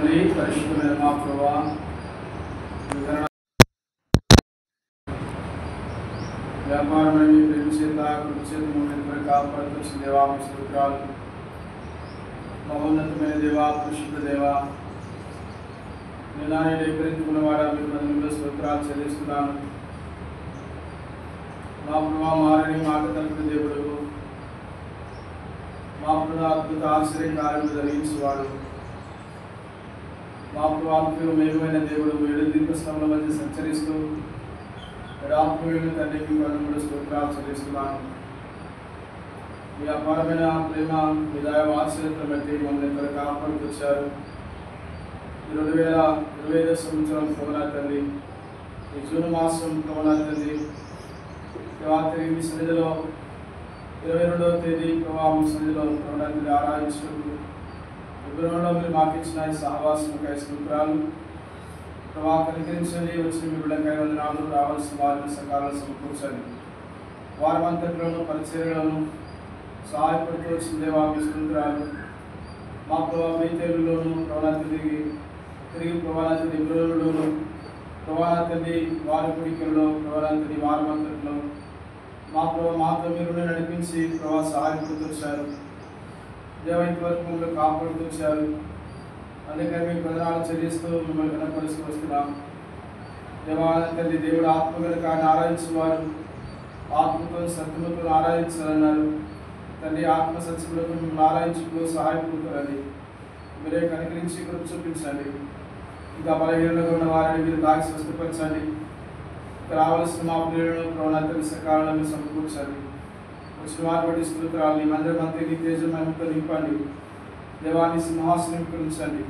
పరిశుద్ధమైన మా ప్రభువా, వ్యాపారమైన ప్రేమ చేత కృప చేత మమ్మల్ని కాపాడుతూ దేవా మీ స్తోత్రాలు. మహోన్నతమైన దేవా, పరిశుద్ధ దేవా, నేను ఎక్కరించుకున్నవాడా మీరు మందిలో స్తోత్రాలు చెల్లిస్తున్నాను. మా ప్రభువా, మారని మాట తలుపు దేవుడు, మా ప్రభువా అద్భుత ఆశ్చర్యకార్యములు జరిగించేవాడు, మా ప్రభువు మేమైన దేవుడు, ఏడు దీపస్తంభాల మధ్య సంచరిస్తూ ఆత్మీయులను తండ్రి మీ పదములు స్తోత్రాలు చెల్లిస్తున్నాను. మీ అపారమైన ప్రేమ, మీ దయ వాత్సల్యతను బట్టి మమ్మల్ని ఇక్కడ కాపాడుకొచ్చారు. 2025 సంవత్సరం ప్రభువా తండ్రి, ఈ జూన్ మాసం ప్రభువా తండ్రి, రాత్రి మీ సన్నిధిలో 22వ తేదీ ప్రభావ మీ సన్నిధిలో ప్రభువా తండ్రి ఆరాధించినప్పుడు విగ్రహంలో మీరు మాకు ఇచ్చిన ఈ సహవాసముకై స్తోత్రాలు. ప్రభావ కనికరించండి, వచ్చిన మీ బిడ్డకై వందనాలు. రావాల్సిన వారిని సకాలంలో సమకూర్చండి. వారమంతట్లోనూ పరిచర్యలను సహాయపడుతూ వచ్చిన దేవా మీ స్తోత్రాలు. మా ప్రభావ మీ తెలుగులోను ప్రభావ తిరిగి ప్రభావ విగ్రహంలోను ప్రభావ తండ్రి వారి కుడికల్లో ప్రభావ తండ్రి వారమంతట్లో మా ప్రభావ మాతో మీరు నడిపించి ప్రభావ సహాయపడుతూ వచ్చారు. దేవ ఇంతవరకు మమ్మల్ని కాపాడుతూ వచ్చారు. అందుకని మీ ప్రధానాలు చెల్లిస్తూ మిమ్మల్ని కనపరుస్తూ వస్తున్నాం. దేవాలయ తండ్రి, దేవుడు ఆత్మగల కానీ ఆరాధించేవారు ఆత్మతో సత్యముతో ఆరాధించాలన్నారు. తండ్రి ఆత్మ సత్యములతో మిమ్మల్ని ఆరాధించుకు సహాయపడుతారని మీరే కనికరించి కృప చూపించండి. ఇంకా బలహీనంగా ఉన్న వారిని మీరు తాకి స్వస్థపరచండి. రావాల్సిన మా ప్రియులను ప్రణాళిక సకాలంలో మీరు సమకూర్చండి. వచ్చిన వారి బట్టి స్తోత్రాలు. ఈ మందిరం అంతా నీ తేజమయంతో నింపండి. దేవాన్ని సింహాసనం ఉంచండి.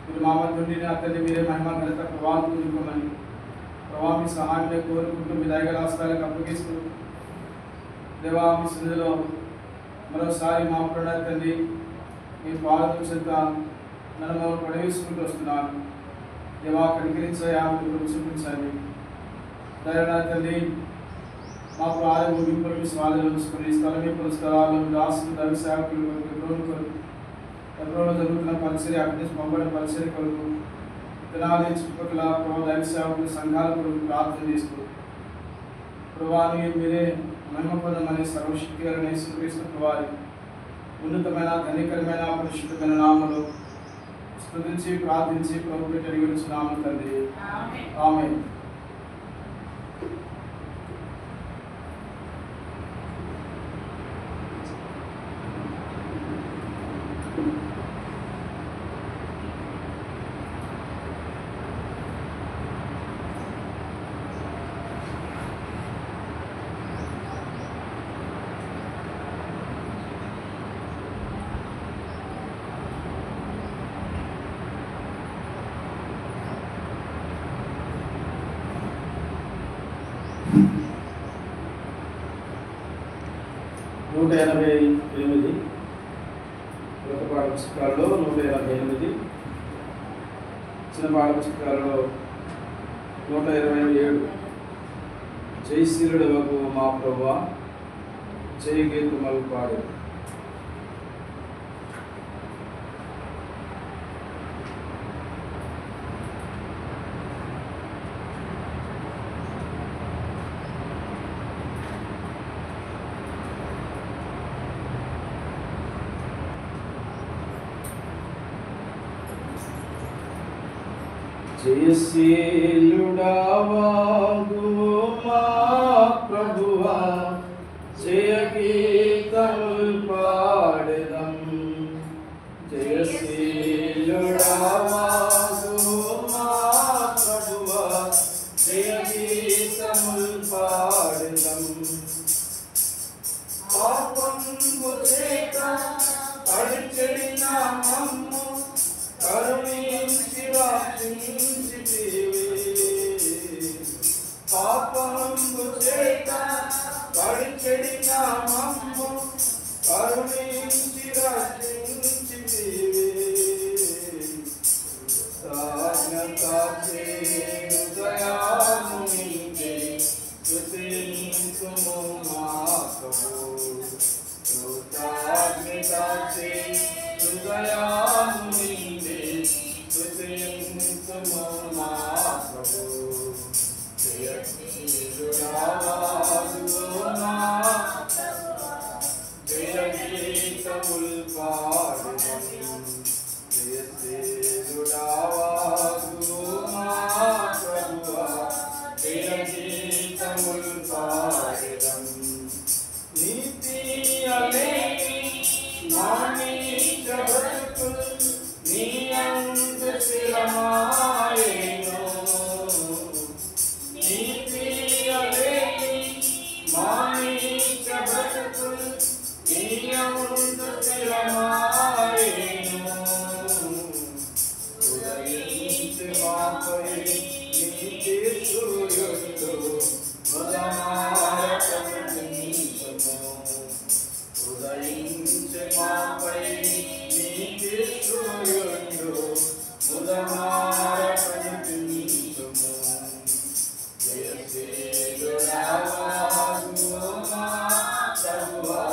మీరు మా మధ్య నుండి అతన్ని మీరే మహిమ ఘనత ప్రభావం నింపమని ప్రభావ మీ సహాయాన్ని కోరుకుంటూ మీ దయగల హస్తాలకు అప్పగిస్తూ దేవా మీ సన్నిధిలో మరోసారి మా ప్రణాళిక తండ్రి మీ పాదం చేత నన్ను పడవేసుకుంటూ వస్తున్నాను. దేవా కనికరించయా, మీరు చూపించండి. దయనా తండ్రి, మాకు ఆలయ ముగింపులు స్వాధీనం ఉంచుకొని స్థలమీపుల స్థలాలు దాసులు దైవ సేవకులు ఎబ్రోలో జరుగుతున్న పరిచర్య, అగ్ని పంపడ పరిచర్య కొరకు తెనాలి చుట్టుపక్కల ప్రభావ దైవ సేవకులు సంఘాల కొరకు ప్రార్థన చేస్తూ ప్రభావాన్ని మీరే మహిమ పొందమని సర్వశక్తి గారిని యేసుక్రీస్తు ప్రభువారి ఉన్నతమైన ధనికరమైన పరిశుద్ధమైన నామములో స్తుతించి ప్రార్థించి ప్రభు పేరిట అడిగిస్తున్నాము తండ్రి, ఆమేన్. నూట 188 కొత్త పాఠ్యపుస్తకాలలో 188, చిన్న పాఠ్యపుస్తకాలలో 127. జయశీలుడు వరకు మా ప్రభువా, జయ గీతములు పాడు. జయశీలుడా వాగు మా ప్రభువా, జయ గీతములు పాడెదం. జయశీలుడా వాగు మా ప్రభువా, జయ గీతములు పాడెదం. పాపము చేత పడిచెడిన మమ్ము కరుణించి రక్షించితివి. పాపము చేత పడిచెడిన మమ్ము కరుణించి రక్షించితివి. హృదయాను నీకే స్తుతించుము మా ప్రభు. కృతజ్ఞత హృదయాను నీకే సూర్యుడు ఉదమార ప్రతినిత్యము ఉదయించే మాపై నీతి సూర్యుడు ఉదమార ప్రతినిత్యము జయశీలుడావాగు మా ప్రభువా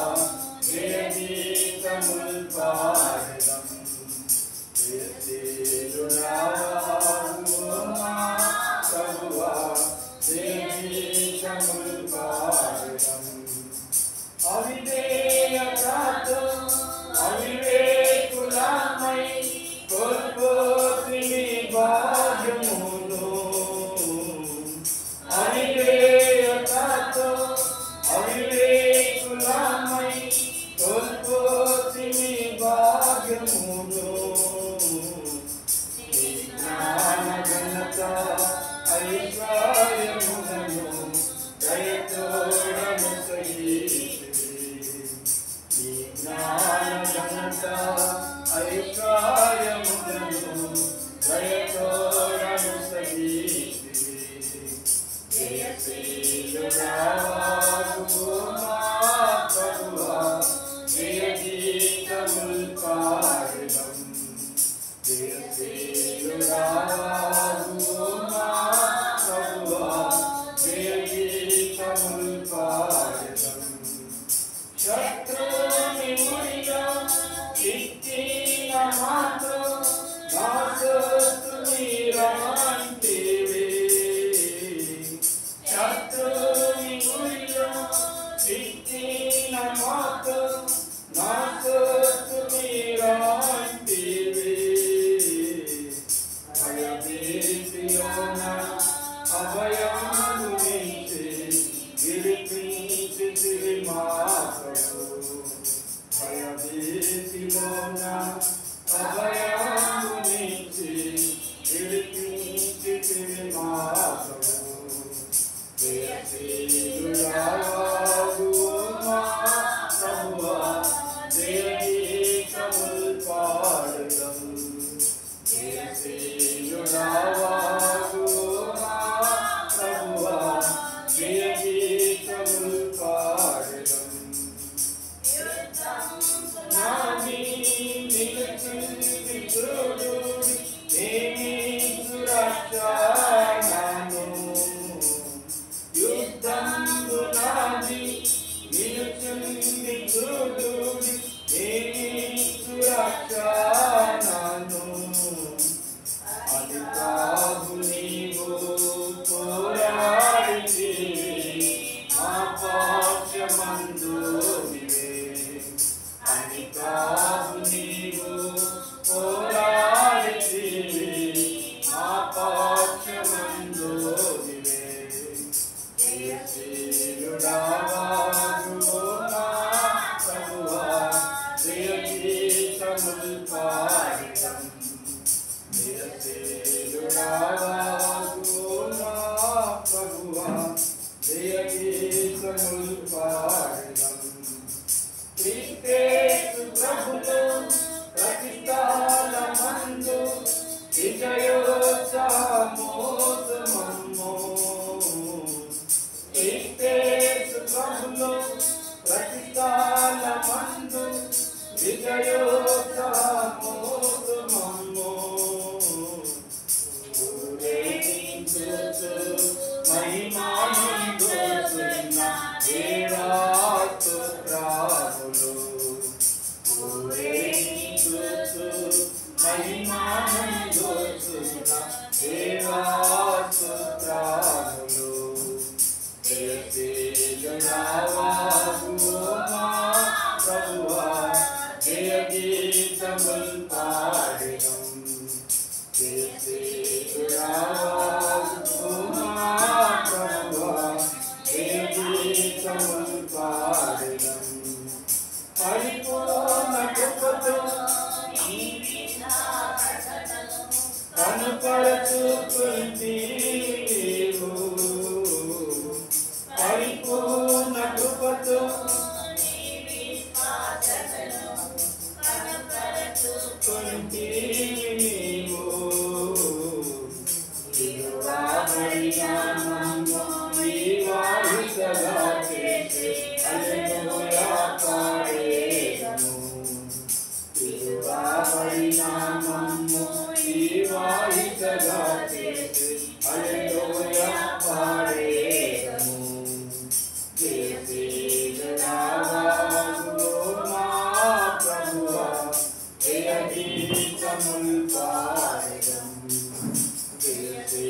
జయగీతముల్ పాడెదం జయశీలుడావాగు మా ప్రభువా జయగీతముల్ పాడెదం అవిధేయతతో అవివేకులమై కోల్పోతిమి భాగ్యమును అవిధేయతతో అవివేకులమై కోల్పోతిమి భాగ్యమును జ్ఞాన ఘనత ఐశ్వర్యములను దయతోడను సహించితివి జ్ఞాన ఘనత ఐశ్వర్యములను దయతోడను సహించితివి జయశీలుడావాగు మా ప్రభువా జయగీతముల్ పాడెదం జయశీలుడావాగు మా ప్రభువా జయగీతముల్ పాడెదం శత్రువుని ముడిలో చిక్కిన మాతో నా సొత్తు మీరంటివి శత్రువుని ముడిలో చిక్కిన మాతో నా సొత్తు మీరంటివి భయభీతిలోన అభయము నుంచి విడిపించితివి మా ప్రభు భయభీతిలోన అభయము నుంచి విడిపించితివి మా ప్రభు జయశీలుడావాగు మా ప్రభువా జయగీతముల్ పాడెదం జయశీలుడావాగు మా ప్రభువా జయగీతముల్ పాడెదం నాది నిలిచింది చూడు ఏమీ సురక్షణను యుద్ధంబు నాది నిలిచింది చూడు ఏమీ సురక్షణను అది కాదు నీవు పోరాడితివి మా పక్షమందు నీవే అది కాదు నీవు పోరాడితివి మా పక్షమందు నీవే జయశీలుడావాగు మా ప్రభువా జయగీతముల్ పాడెదం జయశీలుడావాగు మా ప్రభువా జయగీతముల్ పాడెదం క్రీస్తు ప్రభులో ప్రతిష్ఠాలమందు విజయోత్సాహమోదమమ్మో క్రీస్తు ప్రభులో ప్రతిష్ఠాలమందు విజయోత్సాహమోదమమ్మో ఊరేగించుచు మహిమానందోచున్న దేవాస్తుత్రాములు ఊరేగించుచు మహిమానందోచున్న దేవాస్తుత్రాములు జయశీలుడావాగు మా ప్రభువా జయగీతముల్ స్థుతించగా చేసి హల్లెలూయా పాడేదము. జయశీలురావాగువో మా ప్రభువా, జయ గీతములు పాడెదము. జయశీలురావాగువో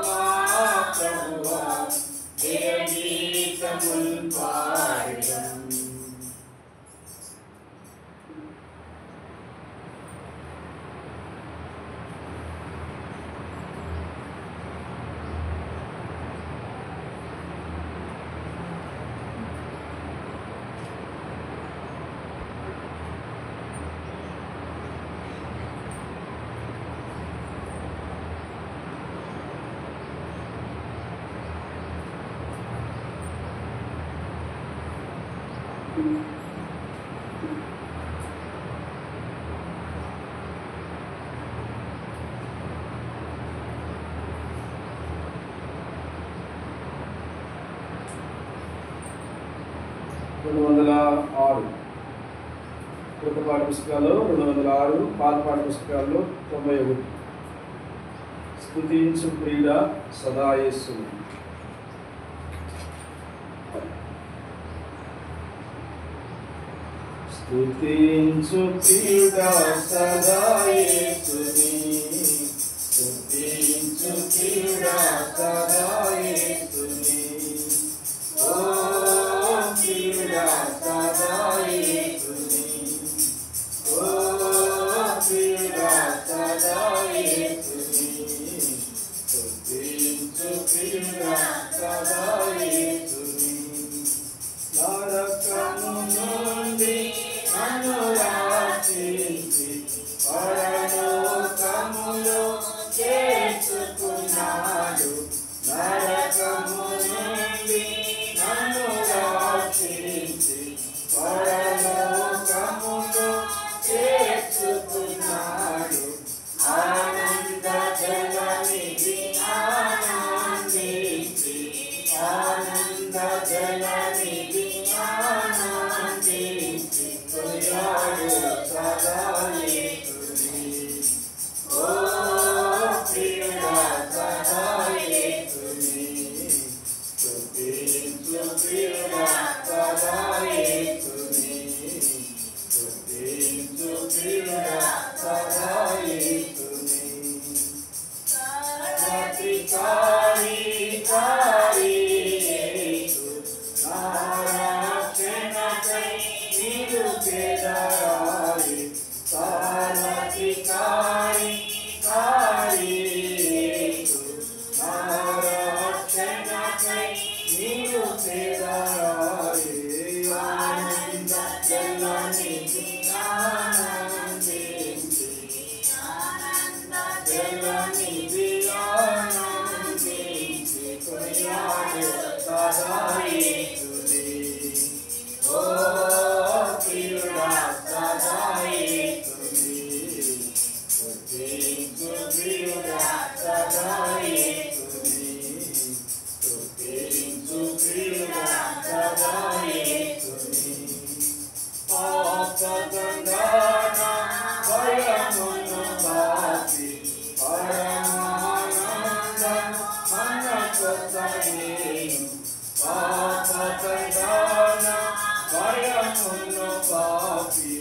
మా ప్రభువా, జయ గీతములు పాడెదము. కొత్త పాఠ్య పుస్తకాలు 206, పాత పాఠ్య పుస్తకాల్లో 91. స్తుతించు ప్రియుడా సదా యేసుని. స్తుతించు ప్రియుడా సదా యేసుని, స్తుతించు ప్రియుడా సదా యేసుని. ఓ ప్రియుడా సదా యేసుని, ఓ ప్రియుడా సదా యేసుని. స్తుతించు ప్రియుడా సదా యేసుని. నరకము నుండి నన్ను రక్షించి పరలోకములో చేర్చుకున్నాడు. నరకము నుండి నన్ను రక్షించి పరలోకములో చేర్చుకున్నాడు. ఆనంద జలనిధి ఆనందించి, ఆనంద జలనిధి ఆనందించి కొనియాడు సదా యేసుని. ఓ ప్రియుడా సదా యేసుని, స్తుతించు ప్రియుడా సదా యేసుని, స్తుతించు ప్రియుడా సదా యేసుని. సర్వత్రికారి కారి యేసు, నా రక్షణకై నీవు పేదరాయి. సర్వత్రికారి కారి యేసు, నా రక్షణకై నీవు పేదరాయి. ఆనంద జలనిధి ఆనందించి, ఆనంద జలనిధి ఆనందించి కొనియాడు సదా యేసుని. ఓ ప్రియుడా సదా యేసుని, స్తుతించు ప్రియుడా సదా యేసుని, స్తుతించు ప్రియుడా సదా యేసుని. పాపగంగాన భయమును బాపి పరమానందము మనకొసగేను. పాపగంగాన భయమును బాపి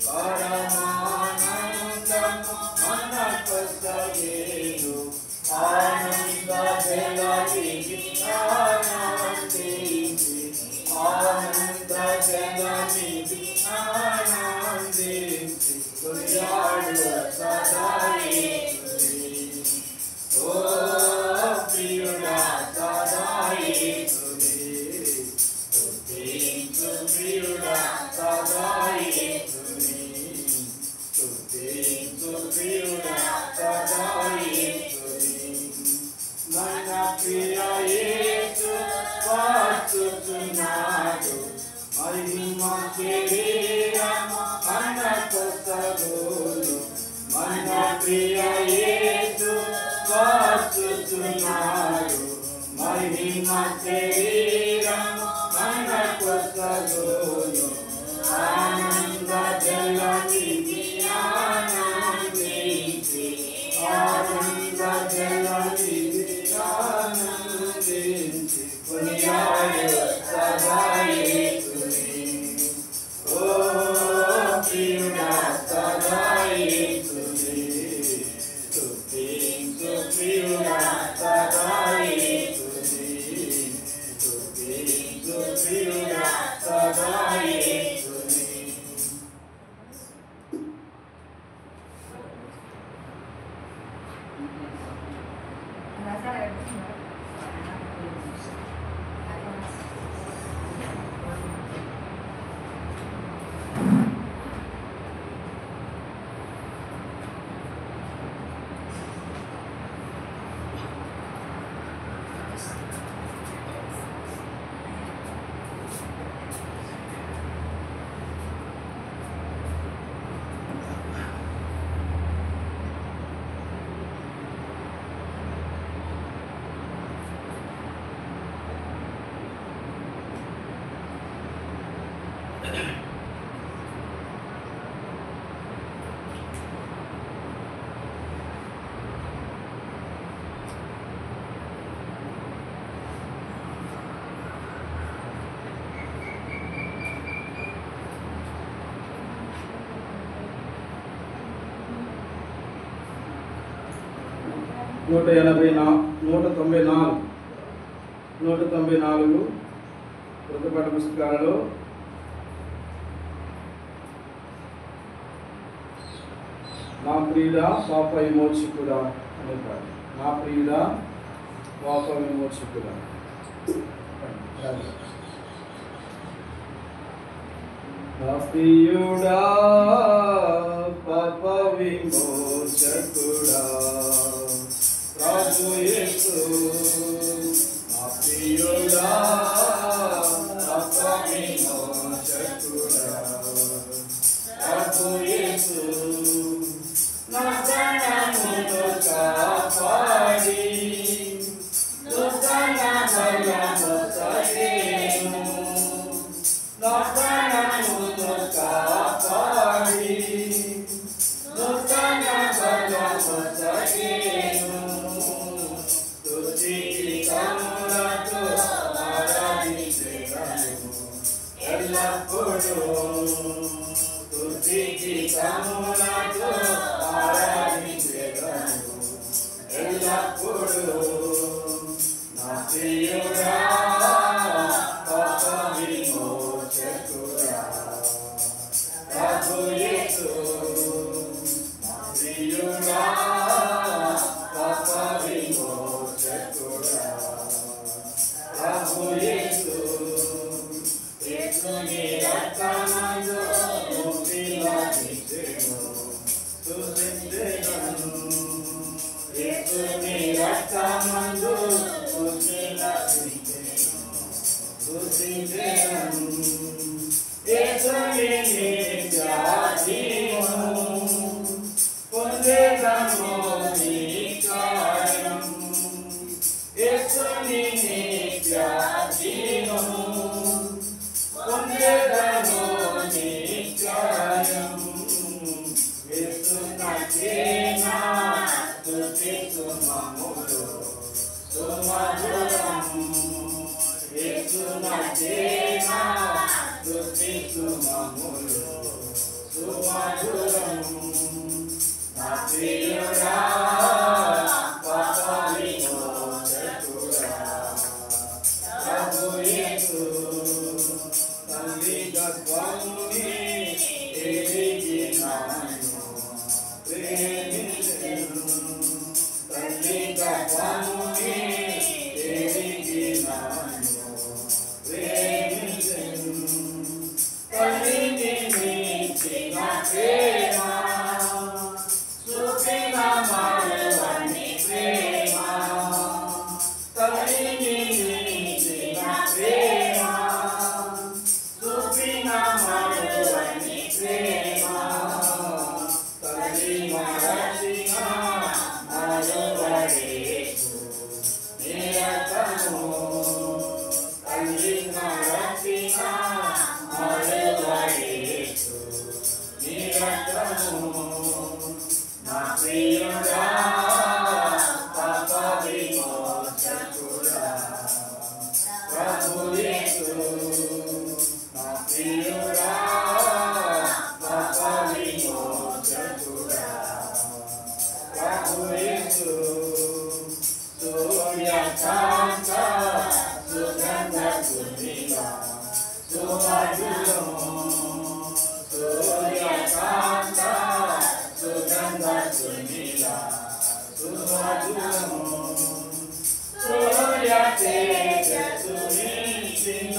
పరమానందము మనకొసగేను. ఆనంద జలనిధి ఆనందించి, ఆనంద జలనిధి ఆనందించి కొనియాడు సదా యేసుని. ఓ ప్రియుడా సదా యేసుని, స్తుతించు ప్రియుడా సదా యేసుని, స్తుతించు ప్రియుడా సదా యేసుని. మన ప్రియ యేసు వచ్చుచున్నాడు, మహిమ కిరీటము మనకొసగును. మన ప్రియ యేసు వచ్చుచున్నాడు, మహిమ కిరీటము మనకొసగును. ఆనంద జలనిధి ఆనందించి, 194 వృత్తపట పుస్తకాలలో నా ప్రియుడా పాప విమోచకుడా అనే పాట. నా ప్రియుడా పాప విమోచకుడా. నా ప్రియుడా పాప విమోచకుడా ప్రభు యేసు. నా ప్రియుడా పాప విమోచకుడా ప్రభు యేసు. నా ప్రాణమును కాపాడి దుర్గణ బలము సగేను. నా ప్రాణమును కాపాడి దుర్గణ బలము సగేను. స్తుతికి కములతో ఆరాధించెదను ఎల్లప్పుడూ. స్తుతికి కములతో ఆరాధించెదను ఎల్లప్పుడూ. నా ప్రియుడా పాప విమోచకుడా ప్రభు యేసు. నా ప్రియుడా పాప విమోచకుడా ప్రభు యేసు. యేసుని రక్తమందు ముక్తి లభించెను స్తుతించెదను. యేసుని రక్తమందు ముక్తి లభించెను స్తుతించెదను. యేసుని నిత్య జీవము పొందెదను నిత్యం. యేసుని నిత్య జీవము పొందెదను నిత్యం. యేసు నాకేనా స్తుతి సుమధురము సుమధురము. యేసు నాకేనా స్తుతి సుమధురము సుమధురము. నా ప్రియుడా పాప విమోచకుడా ప్రభు యేసు. తల్లి గర్భముని ఎరిగి నన్ను ప్రేమించెను. తల్లి గర్భముని ఎరిగి నన్ను ప్రేమించెను. తల్లిని మించిన ప్రేమ చూపిన మరువని ప్రేమ. తల్లిని మించిన ప్రేమ చూపిన మరువని ప్రేమ. తల్లి మరచిన మరువడేసు నిరతము. తల్లి మరచిన మరువడేసు నిరతము. నా ప్రియుడా పాప విమోచకుడా ప్రభు యేసు. నా ప్రియుడా పాప విమోచకుడా ప్రభు యేసు. సూర్యకాంత సుగంధ సుధీర సుమధురము. సూర్యకాంత సుగంధ సుధీర సుమధురము. సూర్య తేజస్సు నిలిచిన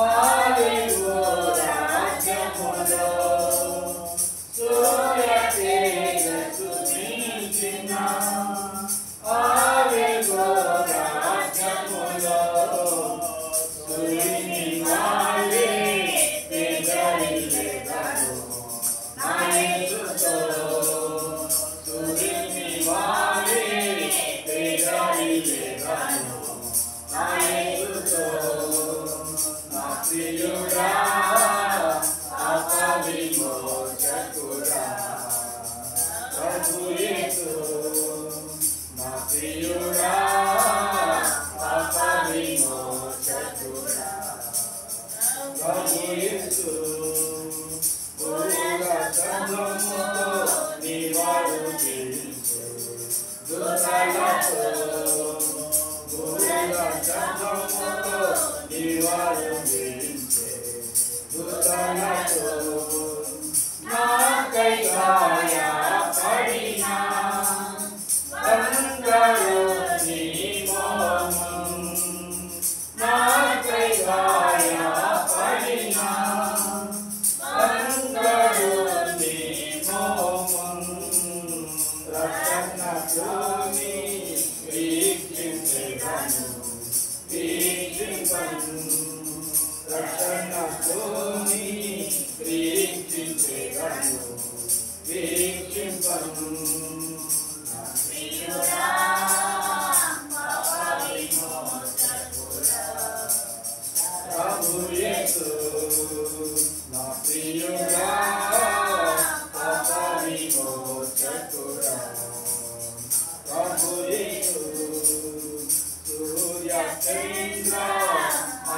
ఆలివు రాజ్యములో. సూర్య తేజస్సు నిలిచిన ఆలివు రాజ్యములో. సూర్యుని వాలే వెదరిల్లెదను నా యేసుతో. సూర్యుని వాలే వెదరిల్లెదను నా యేసుతో. నా ప్రియుడా పాప విమోచకుడా నింపను. ప్రభు యేసు నా ప్రియుడా, పాప విమోచకుడా. ప్రభు యేసు సూర్య చంద్ర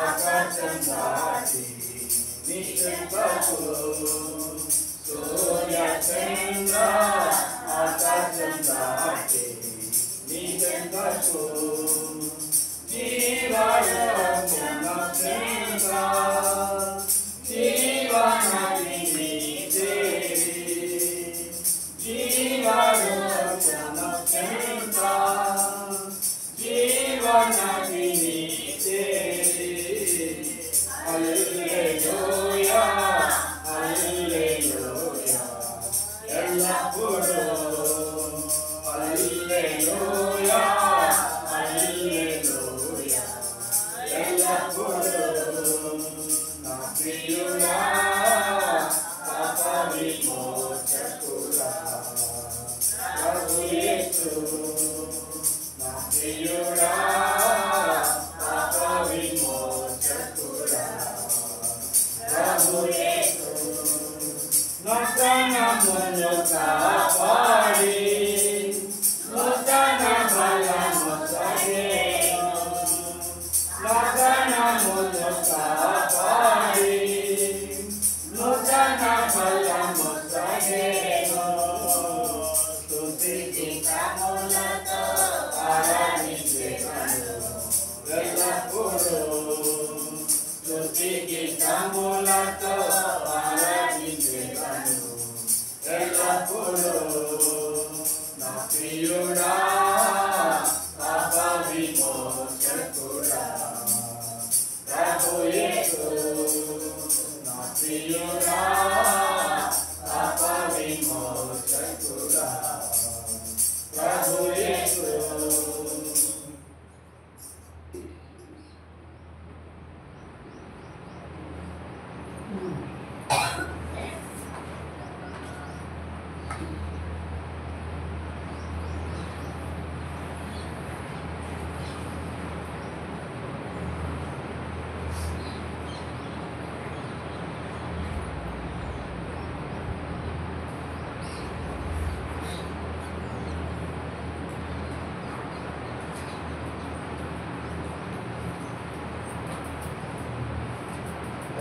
ఆకాశం దాటి నీ చెంతకు, సూర్య చంద్ర ఆకాశం దాటి నీ చెంతకు, జీవయోగమున చెంత జీవనదిని చేరి, జీవయోగమున చెంత జీవనదిని చేరి. హల్లెలూయా హల్లెలూయా ఎల్లప్పుడూ, హల్లెలూయా హల్లెలూయా ఎల్లప్పుడూ. నా ప్రియుడా, పాప విమోచకుడా. ప్రభు యేసు నా ప్రియుడా, పాప విమోచకుడా. ప్రభు యేసు నా ప్రాణమును కాపాడి నూతన బలము సగేను. నా ప్రాణమును కాపాడి నూతన బలము సగేను. స్తుతి గీతములతో ఆరాధించెదను ఎల్లప్పుడూ, స్తుతి గీతములతో ఆరాధించెదను ఎల్లప్పుడూ. నా ప్రియుడా, పాప విమోచకుడా. ప్రభు యేసు నా ప్రియుడా, పాప విమోచకుడా. ప్రభు యేసు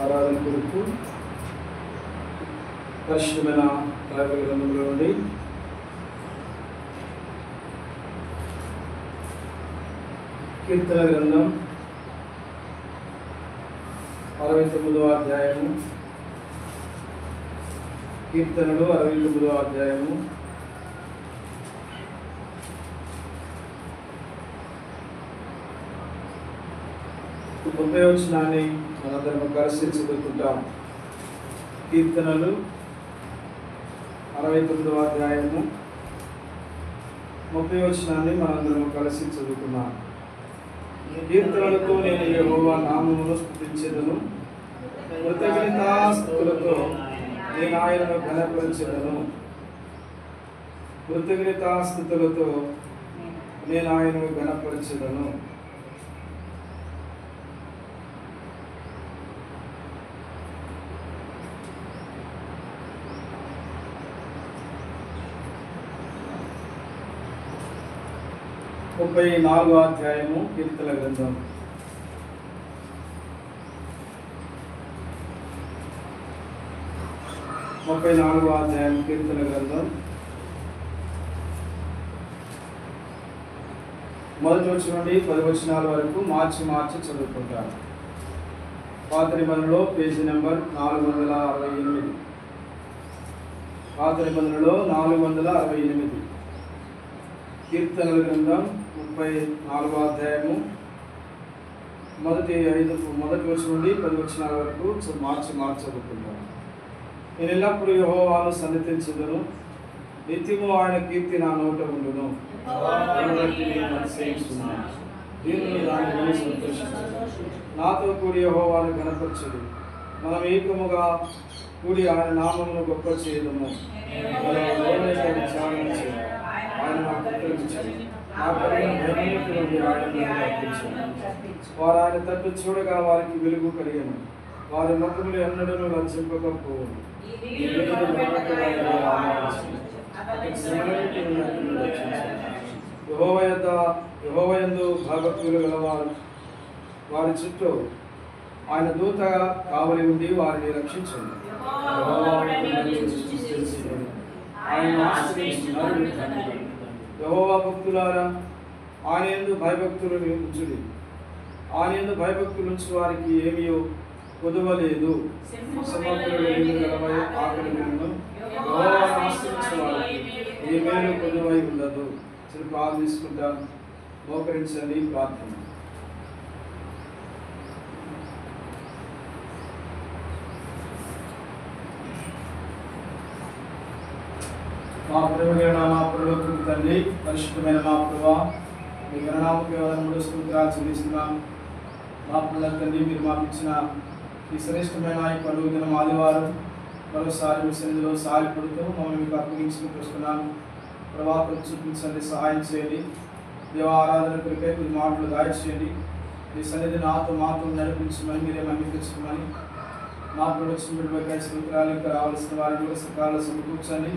ఆరాధన కొరకు పరిశుద్ధమైన బైబిల్ గ్రంథంలో నుండి కీర్తన గ్రంథం 69వ అధ్యాయము, కీర్తనలు 69వ అధ్యాయము 30వ వచనాన్ని మనందరం కలిసి చదువుకుంటాం. కీర్తనలు 69వ అధ్యాయము 30వ వచనాన్ని మనందరం కలిసి చదువుకున్నాం. కీర్తనలతో నేను యెహోవా నామమును స్తుతించెదను, కృతజ్ఞతాస్తుతులతో నేను ఆయనను ఘనపరచెదను. కృతజ్ఞతాస్తుతులతో నేను ఆయనను ఘనపరచెదను. ముప్పై 34వ అధ్యాయము కీర్తన గ్రంథం 34వ అధ్యాయం కీర్తన గ్రంథం మొదటి వచనం నుండి 10 వచనాల వరకు మార్చి చదువుకుంటాను. పాత నిబంధనలో పేజీ నెంబర్ 468. పాత నిబంధనలో 468. కీర్తనల గ్రంథం 34వ అధ్యాయము మొదటి వచనం నుండి 10 వచనాల వరకు మార్చి చదువుకుంటాను. నేను ఎల్లప్పుడూ యెహోవాను సన్నిధించుదును, నిత్యము ఆయన కీర్తి నా నోట ఉండును. దీనిని దాన్ని విని సంతోషించును. నాతో కూడి యెహోవాను ఘనపరచుడు. మనం ఏకముగా కూడి ఆయన నామమును గొప్ప చేయదము. వారు ఆయన తట్టు చూడగా వారికి వెలుగు కలిగను. వారి ముఖములు ఎన్నడూ లజ్జింపకపోవును. యెహోవా యందు భయభక్తులు గలవారు వారి చుట్టూ ఆయన దూత కావలి ఉండి వారిని రక్షించండి. యెహోవా భక్తులారా, ఆయన యందు భయభక్తులను ఉంచుడి. ఆయన యందు భయభక్తులు ఉంచు వారికి ఏమీ కొదువలేదు. ఆకలిను ఏ మేలు కొదువై ఉండదు. ప్రార్థన తీసుకుంటాం. మోకరించండి, ప్రార్థన. మా ప్రేమ మా ప్రభుత్వ తండ్రి, పరిశుద్ధమైన మా ప్రభా, మీ గణనామకు కేవలం స్తోత్రాలు చెల్లిస్తున్నాం. మా పిల్లల తండ్రి, మీరు మాకు ఇచ్చిన ఈ శ్రేష్టమైన ఈ పండుగ దినం ఆదివారం మరోసారి మీ సన్నిధిలో సాయపడుతూ మమ్మల్ని మీకు అప్పగించుకుంటూ వస్తున్నాను. ప్రభావం చూపించండి, సహాయం చేయండి. దేవ ఆరాధన కొరికై మీ మాటలు దాయిచేయండి. మీ సన్నిధి మాతో నడిపించమని, మీరే మమ్మీ తెచ్చుకోమని మా ప్రొడక్షన్ బిడ్డలకై స్తోత్రాలు. ఇంకా రావాల్సిన వారిని కూడా సకాలంలో సమకూర్చండి.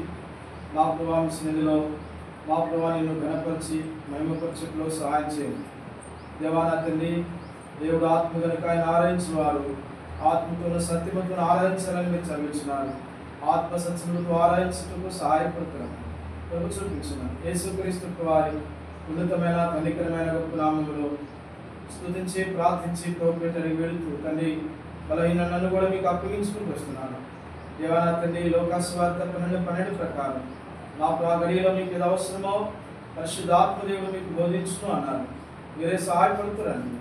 మా ప్రభావ మీ సన్నిధిలో మా ప్రభావ నిన్ను ఘనపరిచి మహిమపరచట్లో సహాయం చేయండి. దేవానా తండ్రి, దేవుడు ఆత్మ కనుక ఆయన ఆరాధించిన వారు ఆత్మతో సత్యమతో ఆరాధించాలని మీరు చదివించినారు. ఆత్మ సత్యములతో ఆరాధించటకు సహాయపడుతున్నాను. ప్రభు చూపించినారు. యేసుక్రీస్తు వారి ఉన్నతమైన కనికరమైన గొప్ప నామములో స్తుతించి ప్రార్థించి ప్రభుని వెళుతూ తండ్రి బలహీన నన్ను కూడా మీకు అప్పగించుకుంటూ వస్తున్నాను. దేవానా తండ్రి, లోకాస్వార్థ 12 ప్రకారం నా గడియలో మీకు ఏది అవసరమో పరిశుద్ధాత్మదేవుడు మీకు బోధించును అన్నారు. మీరే సహాయపడుతురండి.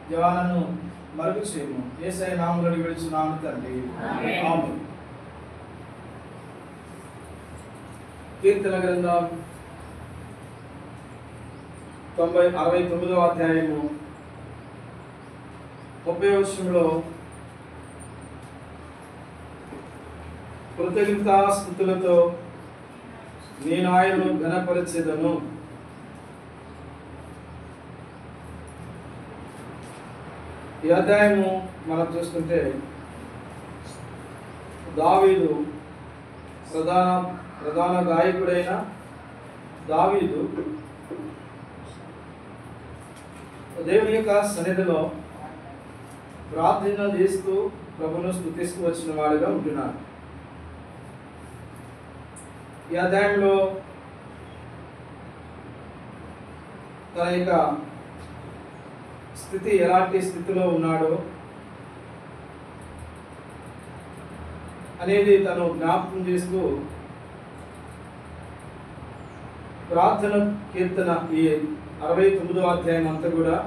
దేవాలను మరుగు చేయము. యేసయ్య నామములో విడుచున్నాను తండ్రి, ఆమేన్. కీర్తన గ్రంథం 69వ అధ్యాయము 30వ వచనంలో కృతజ్ఞతాస్తుతులతో నేను ఆయనను ఘనపరచెదను. ఈ అధ్యాయము మనం చూస్తుంటే దావీదు ప్రధాన గాయకుడైన దావీదు దేవుని యొక్క సన్నిధిలో ప్రార్థన చేస్తూ ప్రభువును స్తుతిస్తూ వచ్చిన వాడుగా ఉంటున్నాడు. ఈ అధ్యాయంలో తన యొక్క స్థితి ఎలాంటి స్థితిలో ఉన్నాడో అనేది తను జ్ఞాపకం చేస్తూ ప్రార్థన కీర్తన, ఈ 69వ అధ్యాయం అంతా కూడా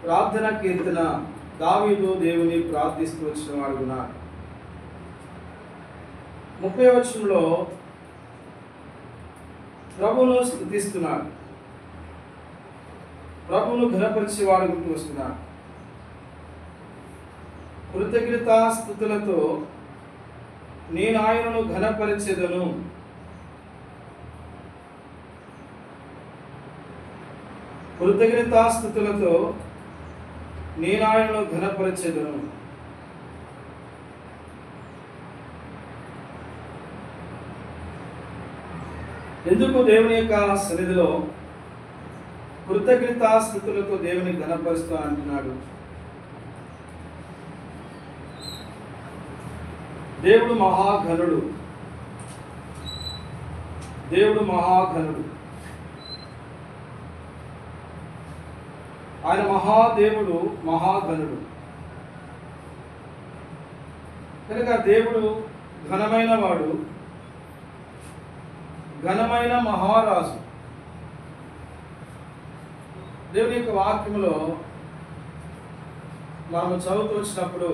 ప్రార్థన కీర్తన. దావీదు దేవుని ప్రార్థిస్తూ వచ్చిన వాడు ఉన్నాడు. 30వ వచనంలో ప్రభువును స్తుతిస్తున్నాడు, ప్రభువును ఘనపరిచేవాడు గుర్తు వస్తున్నాడు. కృతజ్ఞతాస్తుతులతో నేను ఆయనను ఘనపరిచెదను. కృతజ్ఞతాస్తుతులతో నేను ఆయనను ఘనపరిచెదను. ఎందుకు దేవుని యొక్క సన్నిధిలో కృతజ్ఞతాస్తుతులతో దేవుని ఘనపరుస్తూ అంటున్నాడు? దేవుడు మహాఘనుడు. దేవుడు మహాఘనుడు. ఆయన మహాదేవుడు, మహాఘనుడు. కనుక దేవుడు ఘనమైన వాడు, ఘనమైన మహారాజు. దేవుని యొక్క వాక్యంలో మనము చదువుతూ వచ్చినప్పుడు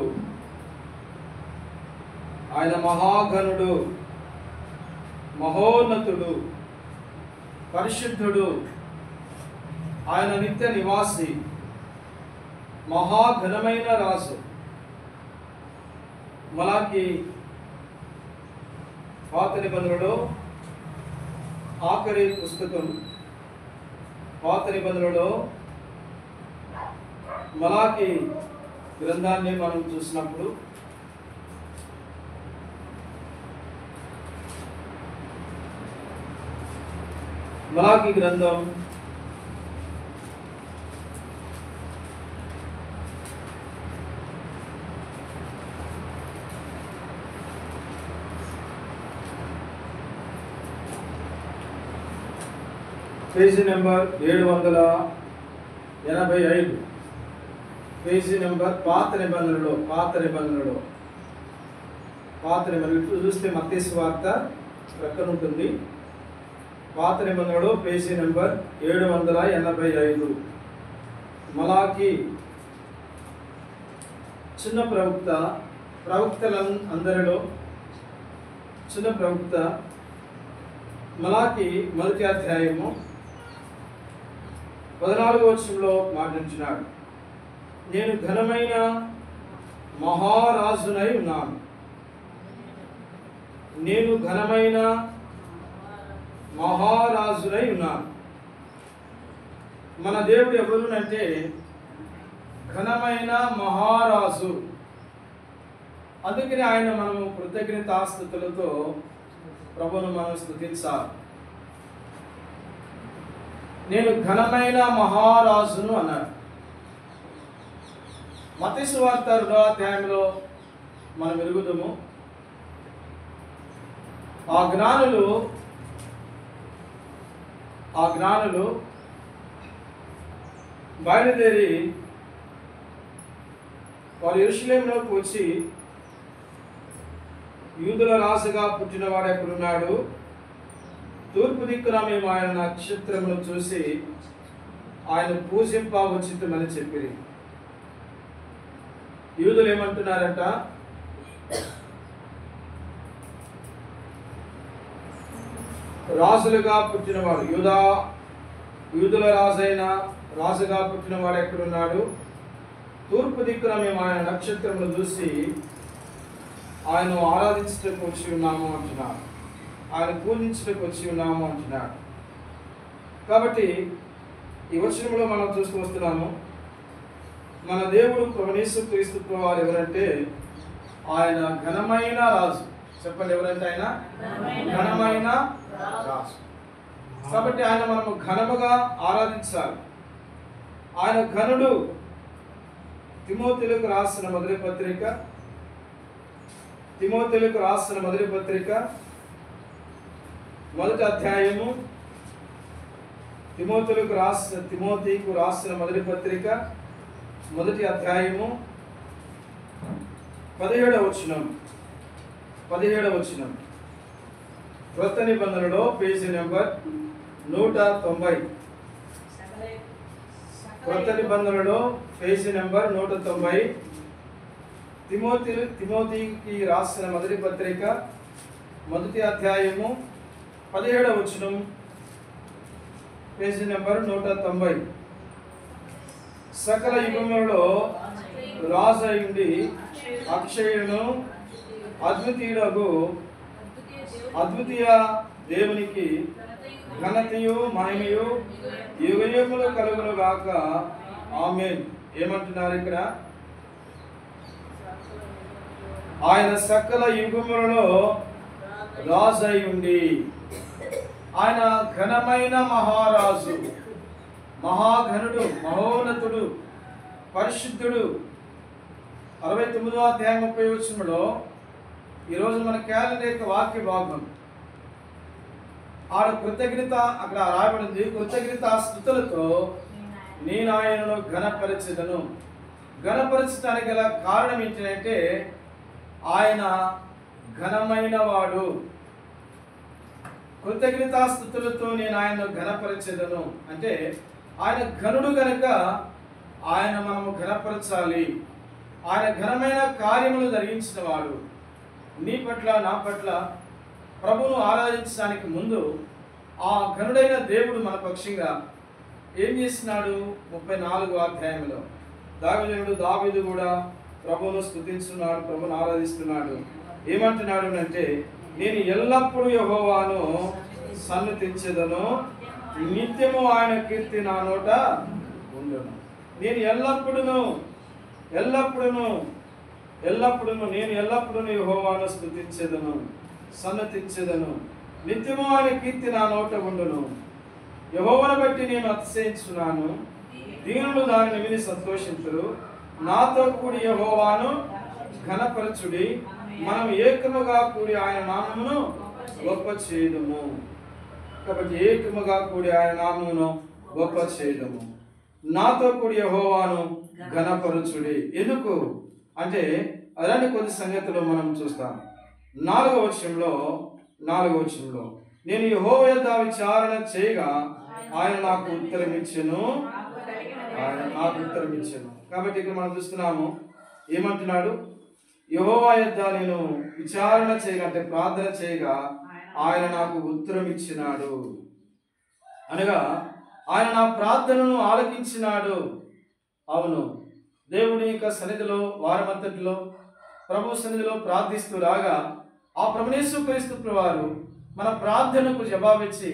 ఆయన మహాఘనుడు, మహోన్నతుడు, పరిశుద్ధుడు, ఆయన నిత్య నివాసి, మహాఘనమైన రాజు. మలాకి పాత నిబంధనలో ఆఖరి పుస్తకం, పాత నిబంధనలో మలాకి గ్రంథాన్ని మనం చూసినప్పుడు మలాకి గ్రంథం పేజీ నెంబర్ 785, పేజీ నెంబర్ పాత నిబంధనలో ఇట్లు చూస్తే మత్తయి సువార్త ప్రక్కన ఉంటుంది. పాత నిబంధనలో పేజీ నెంబర్ 785. మలాకి చిన్న ప్రవక్తల అందరిలో చిన్న ప్రవక్త. మలాకి మొదటి అధ్యాయము 14వ వచనంలో మాట్లాడుచున్నాడు, నేను ఘనమైన మహారాజునై ఉన్నాను. నేను ఘనమైన మహారాజునై ఉన్నాను. మన దేవుడు ఎవరునంటే ఘనమైన మహారాజు. అందుకని ఆయన మనము కృతజ్ఞతాస్తుతులతో ప్రభువును మనం స్తుతించాలి. నేను ఘనమైన మహారాజును అన్నాడు. మత్తయి సువార్త 2వ అధ్యాయంలో మనం ఎరుగుదము. ఆ జ్ఞానులు బయలుదేరి వారు యెరూషలేములోకి వచ్చి, యూదుల రాజుగా పుట్టినవాడు ఎక్కడున్నాడు? తూర్పు దిక్కున మేము ఆయన నక్షత్రమును చూసి ఆయన పూజింప ఉచితమని చెప్పిరి. యూదులు ఏమంటున్నారంట? రాజులుగా పుట్టినవాడు, యూదుల రాజుగా పుట్టినవాడు ఎక్కడున్నాడు? తూర్పు దిక్కున మేము ఆయన నక్షత్రమును చూసి ఆయన ఆరాధించడానికి వచ్చి ఉన్నాము అంటున్నాడు. ఆయన పూజించడానికి వచ్చి ఉన్నాము అంటున్నాడు. కాబట్టి ఈ వచనంలో మనం చూస్తూ వస్తున్నాము, మన దేవుడు ప్రభువు యేసుక్రీస్తు వారు ఎవరంటే ఆయన ఘనమైన రాజు. చెప్పండి, ఎవరంటే ఆయన ఘనమైన రాజు. కాబట్టి ఆయన మనము ఘనముగా ఆరాధించాలి. ఆయన ఘనుడు. తిమోతిలకు రాసిన మొదటి పత్రిక మొదటి అధ్యాయము, తిమోతికు రాసిన మొదటి పత్రిక మొదటి అధ్యాయము 17వ వచనం. క్రొత్త నిబంధనలో పేజీ నెంబర్ 190. క్రొత్త నిబంధనలో పేజీ నెంబర్ 190. తిమోతికి రాసిన మొదటి పత్రిక మొదటి అధ్యాయము 17వ వచనం, పేజీ నెంబర్ 190. సకల యుగములలో రాజు అయ్యుండి అక్షయుడును అద్వితీయ దేవునికి ఘనతయు మహిమయు యుగయుగములు కలుగును గాక. ఆమేన్. ఏమంటున్నారు ఇక్కడ? ఆయన సకల యుగములలో రాజు అయి ఉండి, ఆయన ఘనమైన మహారాజు, మహాఘనుడు, మహోన్నతుడు, పరిశుద్ధుడు. 69వ అధ్యాయం 30వ వచనంలో ఈరోజు మన క్యాలెండర్ యొక్క వాక్య భాగం. ఆడ కృతజ్ఞత అక్కడ రాయబడింది. కృతజ్ఞత స్తుతులతో నేను ఆయనను ఘనపరచెదను. ఘనపరచడానికి గల కారణం ఏంటంటే ఆయన ఘనమైన వాడు. కృతజ్ఞతాస్తుతులతో నేను ఆయనను ఘనపరచెదను అంటే ఆయన ఘనుడు గనుక ఆయన మనము ఘనపరచాలి. ఆయన ఘనమైన కార్యములు జరిగించిన వాడు. నీ పట్ల నా పట్ల ప్రభువును ఆరాధించడానికి ముందు ఆ ఘనుడైన దేవుడు మన పక్షంగా ఏం చేస్తున్నాడు? 34వ అధ్యాయంలో దావీదు కూడా ప్రభువును స్తుతిస్తున్నాడు, ప్రభువును ఆరాధిస్తున్నాడు. ఏమంటున్నాడు అంటే, నేను ఎల్లప్పుడూ యెహోవాను సన్నుతించెదను, నిత్యము ఆయన కీర్తి నా నోట ఉండును. నేను ఎల్లప్పుడూ నేను ఎల్లప్పుడూ యెహోవాను స్తుతించెదను, సన్నతించెదను. నిత్యము ఆయన కీర్తి నా నోట ఉండును. యెహోవాను బట్టి నేను అతిశయించున్నాను, దీనులు దానిని విని సంతోషింతురు. నాతో కూడి యెహోవాను ఘనపరచుడి, మనం ఏకముగా కూడి ఆయన నామమును గొప్ప చేయుదుము. కాబట్టి ఏకముగా కూడి ఆయన నామమును గొప్ప చేయుదుము. నాతో కూడి యెహోవాను ఘనపరచుడి. ఎందుకు అంటే అలాంటి కొన్ని సంగతులు మనం చూస్తాం. 4వ వచనంలో నేను యెహోవా యొద్ద విచారణ చేయగా ఆయన నాకు ఉత్తరం ఇచ్చెను. కాబట్టి ఇక్కడ మనం చూస్తున్నాము, ఏమంటున్నాడు? యెహోవా యొద్ద నేను విచారణ చేయగా అంటే ప్రార్థన చేయగా ఆయన నాకు ఉత్తరం ఇచ్చినాడు. అనగా ఆయన నా ప్రార్థనను ఆలకించినాడు. అవును, దేవుని యొక్క సన్నిధిలో వారమంతటిలో ప్రభు సన్నిధిలో ప్రార్థిస్తూ రాగా ఆ ప్రభుయేసుక్రీస్తు వారు మన ప్రార్థనకు జవాబిచ్చి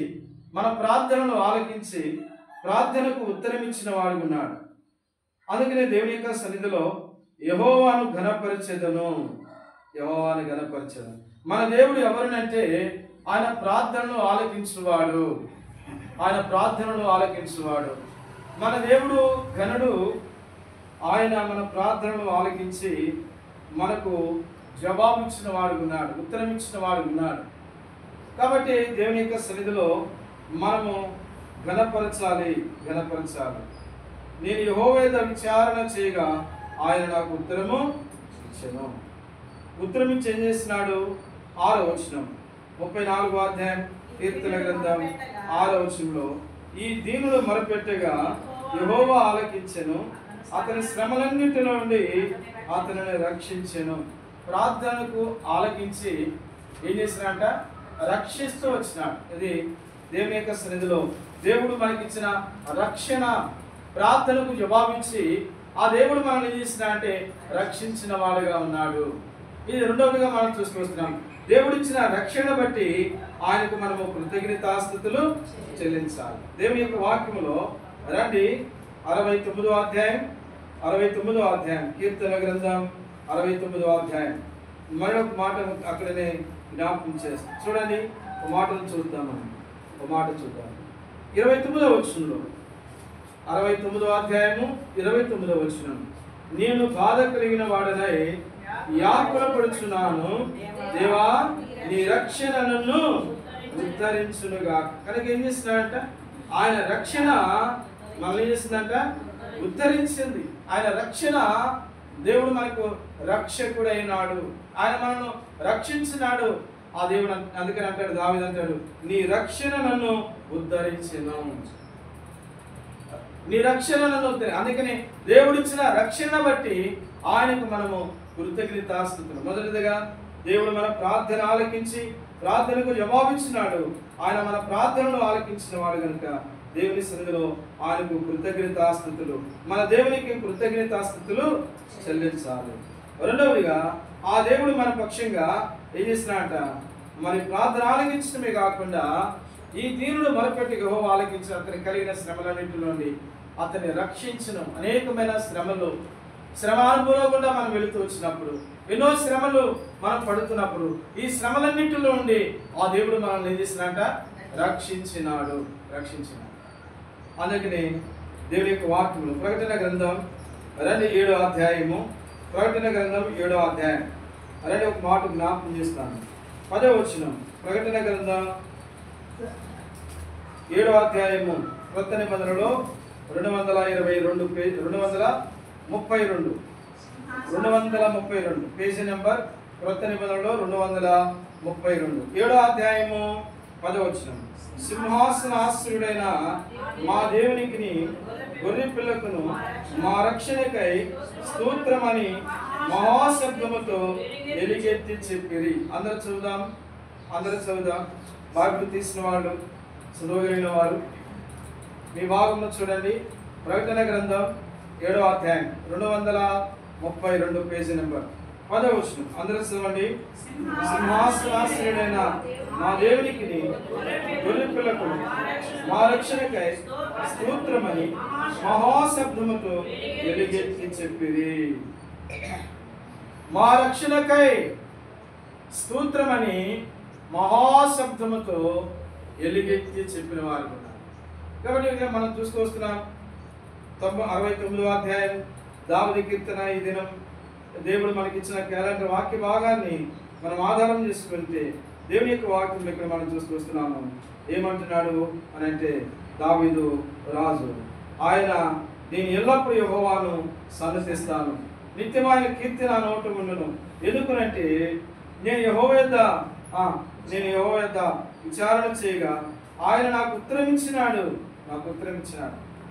మన ప్రార్థనను ఆలకించి ప్రార్థనకు ఉత్తరం ఇచ్చిన వాడు ఉన్నాడు. అందుకనే దేవుని యొక్క సన్నిధిలో యెహోవాను ఘనపరచెదను. మన దేవుడు ఎవరినంటే ఆయన ప్రార్థనను ఆలకించువాడు. మన దేవుడు ఘనుడు. ఆయన మన ప్రార్థనలు ఆలకించి మనకు జవాబు ఇచ్చిన వాడు ఉన్నాడు, ఉత్తరం ఇచ్చిన వాడు ఉన్నాడు. కాబట్టి దేవుని యొక్క సన్నిధిలో మనము ఘనపరచాలి. నేను యెహోవా యొద్ద విచారణ చేయగా ఆయన నాకు ఉత్తరము ఇచ్చెను. ఉత్తరం ఇచ్చి ఏం చేస్తున్నాడు? 6వ వచనం 34వ అధ్యాయం కీర్తన గ్రంథం 6వ వచనంలో ఈ దీనులు మొరపెట్టగా యెహోవా ఆలకించెను, అతని శ్రమలన్నిటి నుండి అతనిని రక్షించెను. ప్రార్థనకు ఆలకించి ఏం చేసినాడంట? రక్షిస్తూ వచ్చినాడు. ఇది దేవుని యొక్క సన్నిధిలో దేవుడు మనకిచ్చిన రక్షణ. ప్రార్థనకు జవాబిచ్చి ఆ దేవుడు మనల్ని ఏం చేసినా అంటే రక్షించిన వాడుగా ఉన్నాడు. ఇది రెండవదిగా మనం చూసుకొస్తున్నాం. దేవుడిచ్చిన రక్షణ బట్టి ఆయనకు మనము కృతజ్ఞతాస్తుతులు చెల్లించాలి. దేవుని యొక్క వాక్యములో రండి 69వ అధ్యాయం కీర్తన గ్రంథం 69వ అధ్యాయం మరొక మాట అక్కడనే జ్ఞాపకం చేస్తాం. చూడండి, ఒక మాట చూద్దాం. 29వ వచనంలో 69వ అధ్యాయము 29వ వచనం, నేను బాధ కలిగిన వాడనై వ్యాకులపడుచున్నాను, దేవా నీ రక్షణ నన్ను ఉద్ధరించునుగా. కనుక ఏం చేస్తున్నాడంట? ఆయన రక్షణ మనల్ని ఏం చేసిందంట? ఉద్ధరించింది. ఆయన రక్షణ, దేవుడు మనకు రక్షకుడైనాడు. ఆయన మనను రక్షించినాడు. ఆ దేవుడు అందుకని అంటాడు, దావీదు అంటాడు, నీ రక్షణ నన్ను ఉద్ధరించెను. అందుకని దేవుడిచ్చిన రక్షణ బట్టి ఆయనకు మనము కృతజ్ఞతాస్తుతులు. మొదటిదిగా దేవుడు మన ప్రార్థన ఆలకించి ప్రార్థనకు జవాబిచ్చినాడు. ఆయన మన ప్రార్థనను ఆలకించిన వాడు కనుక దేవుని సన్నిధిలో ఆయనకు కృతజ్ఞతాస్తుతులు, మన దేవునికి కృతజ్ఞతాస్తుతులు చెల్లించాలి. రెండవదిగా ఆ దేవుడు మన పక్షంగా ఏం చేసినాడంట? మరి ప్రార్థన ఆలకించడమే కాకుండా ఈ దీనుడు మొరపెట్టి యెహోవా ఆలకించిన అతనికి కలిగిన శ్రమలన్నింటి నుండి అతన్ని రక్షించను. అనేకమైన శ్రమానుభవంలో కూడా మనం వెళుతూ వచ్చినప్పుడు, ఎన్నో శ్రమలు మనం పడుతున్నప్పుడు ఈ శ్రమలన్నింటిలో నుండి ఆ దేవుడు మనల్ని ఏం చేసినాడంట? రక్షించినాడు. అందుకని దేవుని యొక్క వాక్యములు ప్రకటన గ్రంథం 7వ అధ్యాయము అలాంటి ఒక మాట జ్ఞాపకం చేస్తాను. 10వ వచనం ప్రకటన గ్రంథం 7వ అధ్యాయము కొత్త నిబంధనలో 232 పేజీ నెంబర్ కొత్త నిబంధనలో 232 7వ అధ్యాయము 10వ వచనం, సింహాసనాశ్రయుడైన మా దేవునికి గొర్రె పిల్లకును మా రక్షణకై స్తోత్రమని మహాశబ్దముతో ఎలుగెత్తి చెప్పిరి. అందరూ చదువుదాం. బైబిల్ తీసిన వాళ్ళు, చదవగలిగిన వారు మీ భాగంలో చూడండి. ప్రకటన గ్రంథం 7వ అధ్యాయం 232 పేజీ నెంబర్ 10వ వచనం. అందరూ చదవండి. సింహాసనాశ్రయుడైన మా దేవునికి గొర్రె పిల్లకు మా రక్షణకై స్తోత్రమని మహాశబ్దముతో ఎలుగెత్తి చెప్పిరి. మా రక్షణకై స్తోత్రమని మహాశబ్దముతో ఎలుగెత్తి చెప్పిన వారు ఉన్నారు. కాబట్టి మనం చూసుకొస్తున్నాం 69వ అధ్యాయం దావీదు కీర్తన. ఈ దినం దేవుడు మనకిచ్చిన క్యాలెండర్ వాక్య భాగాన్ని మనం ఆధారం చేసుకుంటే దేవుని యొక్క వాక్యం ఇక్కడ మనం చూసుకొస్తున్నాము. ఏమంటున్నాడు అని అంటే, దావీదు రాజు ఆయన నేను ఎల్లప్పుడూ యెహోవాను సన్నతిస్తాను, నిత్యమైన కీర్తి నా నోట ఉండును. ఎందుకునంటే నేను యెహోవా యొద్ద విచారణ చేయగా ఆయన నాకు ఉత్తరమిచ్చినాడు,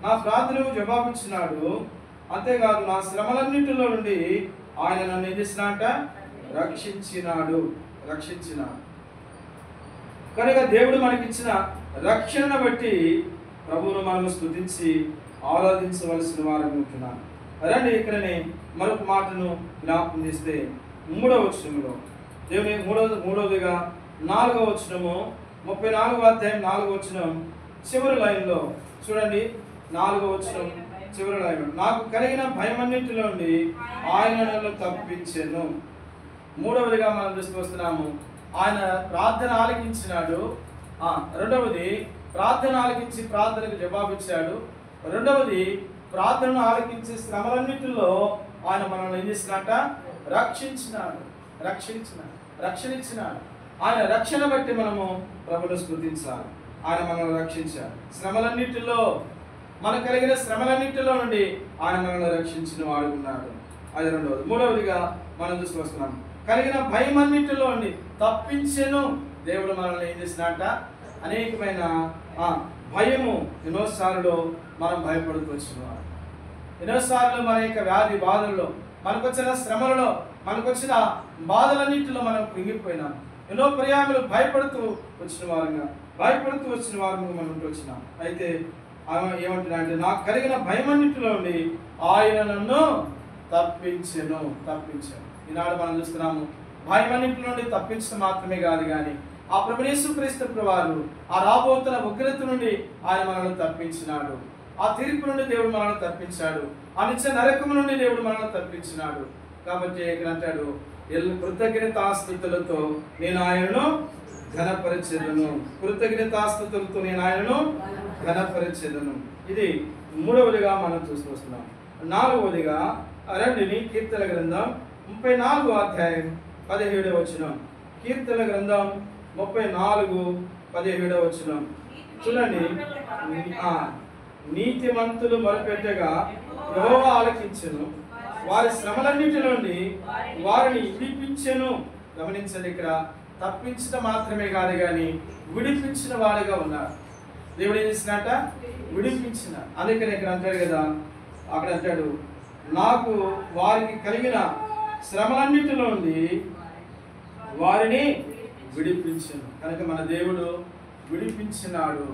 నా ప్రార్థనకు జవాబిచ్చినాడు. అంతేకాదు నా శ్రమలన్నింటిలో నుండి ఆయన నన్ను ఏం చేసినాట, రక్షించినాడు. కనుక దేవుడు మనకిచ్చిన రక్షణను బట్టి ప్రభువును మనము స్తుతించి ఆరాధించవలసిన వారిని ఉంటున్నాను. రండి ఇక్కడనే మరొక మాటను జ్ఞాపకం చేస్తే 3వ వచనంలో దేవుని మూడవదిగా 4వ వచనము 34వ అధ్యాయం 4వ వచనం చివరి లైన్లో చూడండి. 4వ వచనం చివరి లైన్, నాకు కలిగిన భయమన్నింటిలో నుండి ఆయన నన్ను తప్పించెను. మూడవదిగా మనం తీసుకొస్తున్నాము, ఆయన ప్రార్థన ఆలకించినాడు. రెండవది ప్రార్థన ఆలకించి ప్రార్థనకు జవాబిచ్చాడు. రెండవది ప్రార్థనను ఆలకించి శ్రమలన్నింటిలో ఆయన మనల్ని ఏం చేసినట్ట, రక్షణించినాడు. ఆయన రక్షణ బట్టి మనము ప్రభువును స్తుతించాలి. ఆయన మనల్ని రక్షించాడు. శ్రమలన్నింటిలో మనకు కలిగిన శ్రమలన్నింటిలో నుండి ఆయన మనల్ని రక్షించిన వాడు ఉన్నాడు. అది రెండవది. మూడవదిగా మనం చూసుకొస్తున్నాం, కలిగిన భయమన్నింటిలో నుండి తప్పించెను. దేవుడు మనల్ని ఏం చేసినట్ట, అనేకమైన భయము ఎన్నోసార్లు మనం భయపడుతూ వచ్చినవాడు. ఎన్నోసార్లు మన యొక్క వ్యాధి బాధల్లో, మనకొచ్చిన శ్రమలలో, మనకొచ్చిన బాధలన్నింటిలో మనం కృంగిపోయినాం. ఎన్నో పర్యాయములు భయపడుతూ వచ్చిన వారుగా మనం ఉంటూ వచ్చినాం. అయితే ఏమంటున్నా అంటే, నాకు కలిగిన భయమన్నింటిలో నుండి ఆయన నన్ను తప్పించెను. ఈనాడు మనం చూస్తున్నాము, భయమన్నింటి నుండి తప్పించడం మాత్రమే కాదు కానీ ఆ ప్రభువు యేసుక్రీస్తు వారు ఆ రాబోతున్న ఉగ్రత నుండి ఆయన మనల్ని తప్పించినాడు. ఆ తీర్పు నుండి దేవుడు మనల్ని తప్పించాడు. ఆ నిత్య నరకము నుండి దేవుడు మనల్ని తప్పించినాడు. కాబట్టి ఇక్కడ అంటాడు, కృతజ్ఞతాస్తుతులతో నేను ఆయనను ఘనపరచెదను. ఇది మూడవదిగా మనం చూస్తున్నాం. నాలుగవదిగా రండిని కీర్తన గ్రంథం 34వ అధ్యాయం 17వ వచనం. కీర్తన గ్రంథం 34:17వ వచనం చూడండి. నీతిమంతులు మొరపెట్టగా యెహోవా ఆలకించెను, వారి శ్రమలన్నిటి నుండి వారిని విడిపించెను. గమనించండి, ఇక్కడ తప్పించడం మాత్రమే కాదు కానీ విడిపించిన వాడుగా ఉన్నారు. దేవుడు ఏం చేసినట్ట, విడిపించిన. అందుకని ఇక్కడ అంటాడు కదా, అక్కడ అంటాడు, నాకు వారికి కలిగిన శ్రమలన్నిటిలో నుండి వారిని విడిపించను. కనుక మన దేవుడు విడిపించినాడు.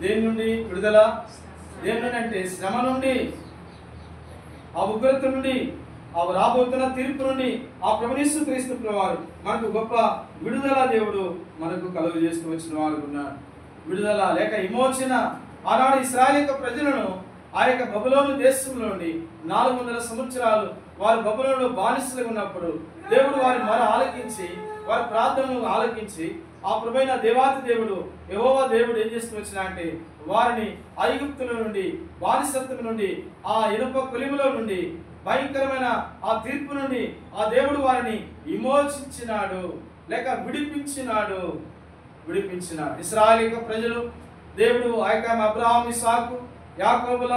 దేని నుండి విడుదల? దేని నుండి అంటే శ్రమ నుండి, ఆ ఉగ్రత నుండి, ఆ రాబోతున్న తీర్పు నుండి ఆ ప్రభువు యేసుక్రీస్తు వారు మనకు గొప్ప విడుదల దేవుడు మనకు కలుగు చేస్తూ వచ్చిన వారు ఉన్నారు. విడుదల లేక విమోచన. ఆనాడు ఇశ్రాయేలు యొక్క ప్రజలను ఆ యొక్క బబులోను దేశంలో నుండి 400 సంవత్సరాలు వారు బబులోనులో బానిసలుగా ఉన్నప్పుడు దేవుడు వారి మొర ఆలకించి, వారి ప్రార్థనలు ఆలకించి, ఆ ప్రభువైన దేవాతి దేవుడు యెహోవా దేవుడు ఏం చేస్తూ వచ్చినా అంటే వారిని ఐగుప్తుల నుండి, బానిసత్వం నుండి, ఆ ఇనుప కొలిములో నుండి, భయంకరమైన ఆ తీర్పు నుండి ఆ దేవుడు వారిని విమోచించినాడు లేక విడిపించినాడు. ఇశ్రాయేలు యొక్క ప్రజలు దేవుడు ఆ యొక్క అబ్రహాము, ఇస్సాకు, యాకోబుల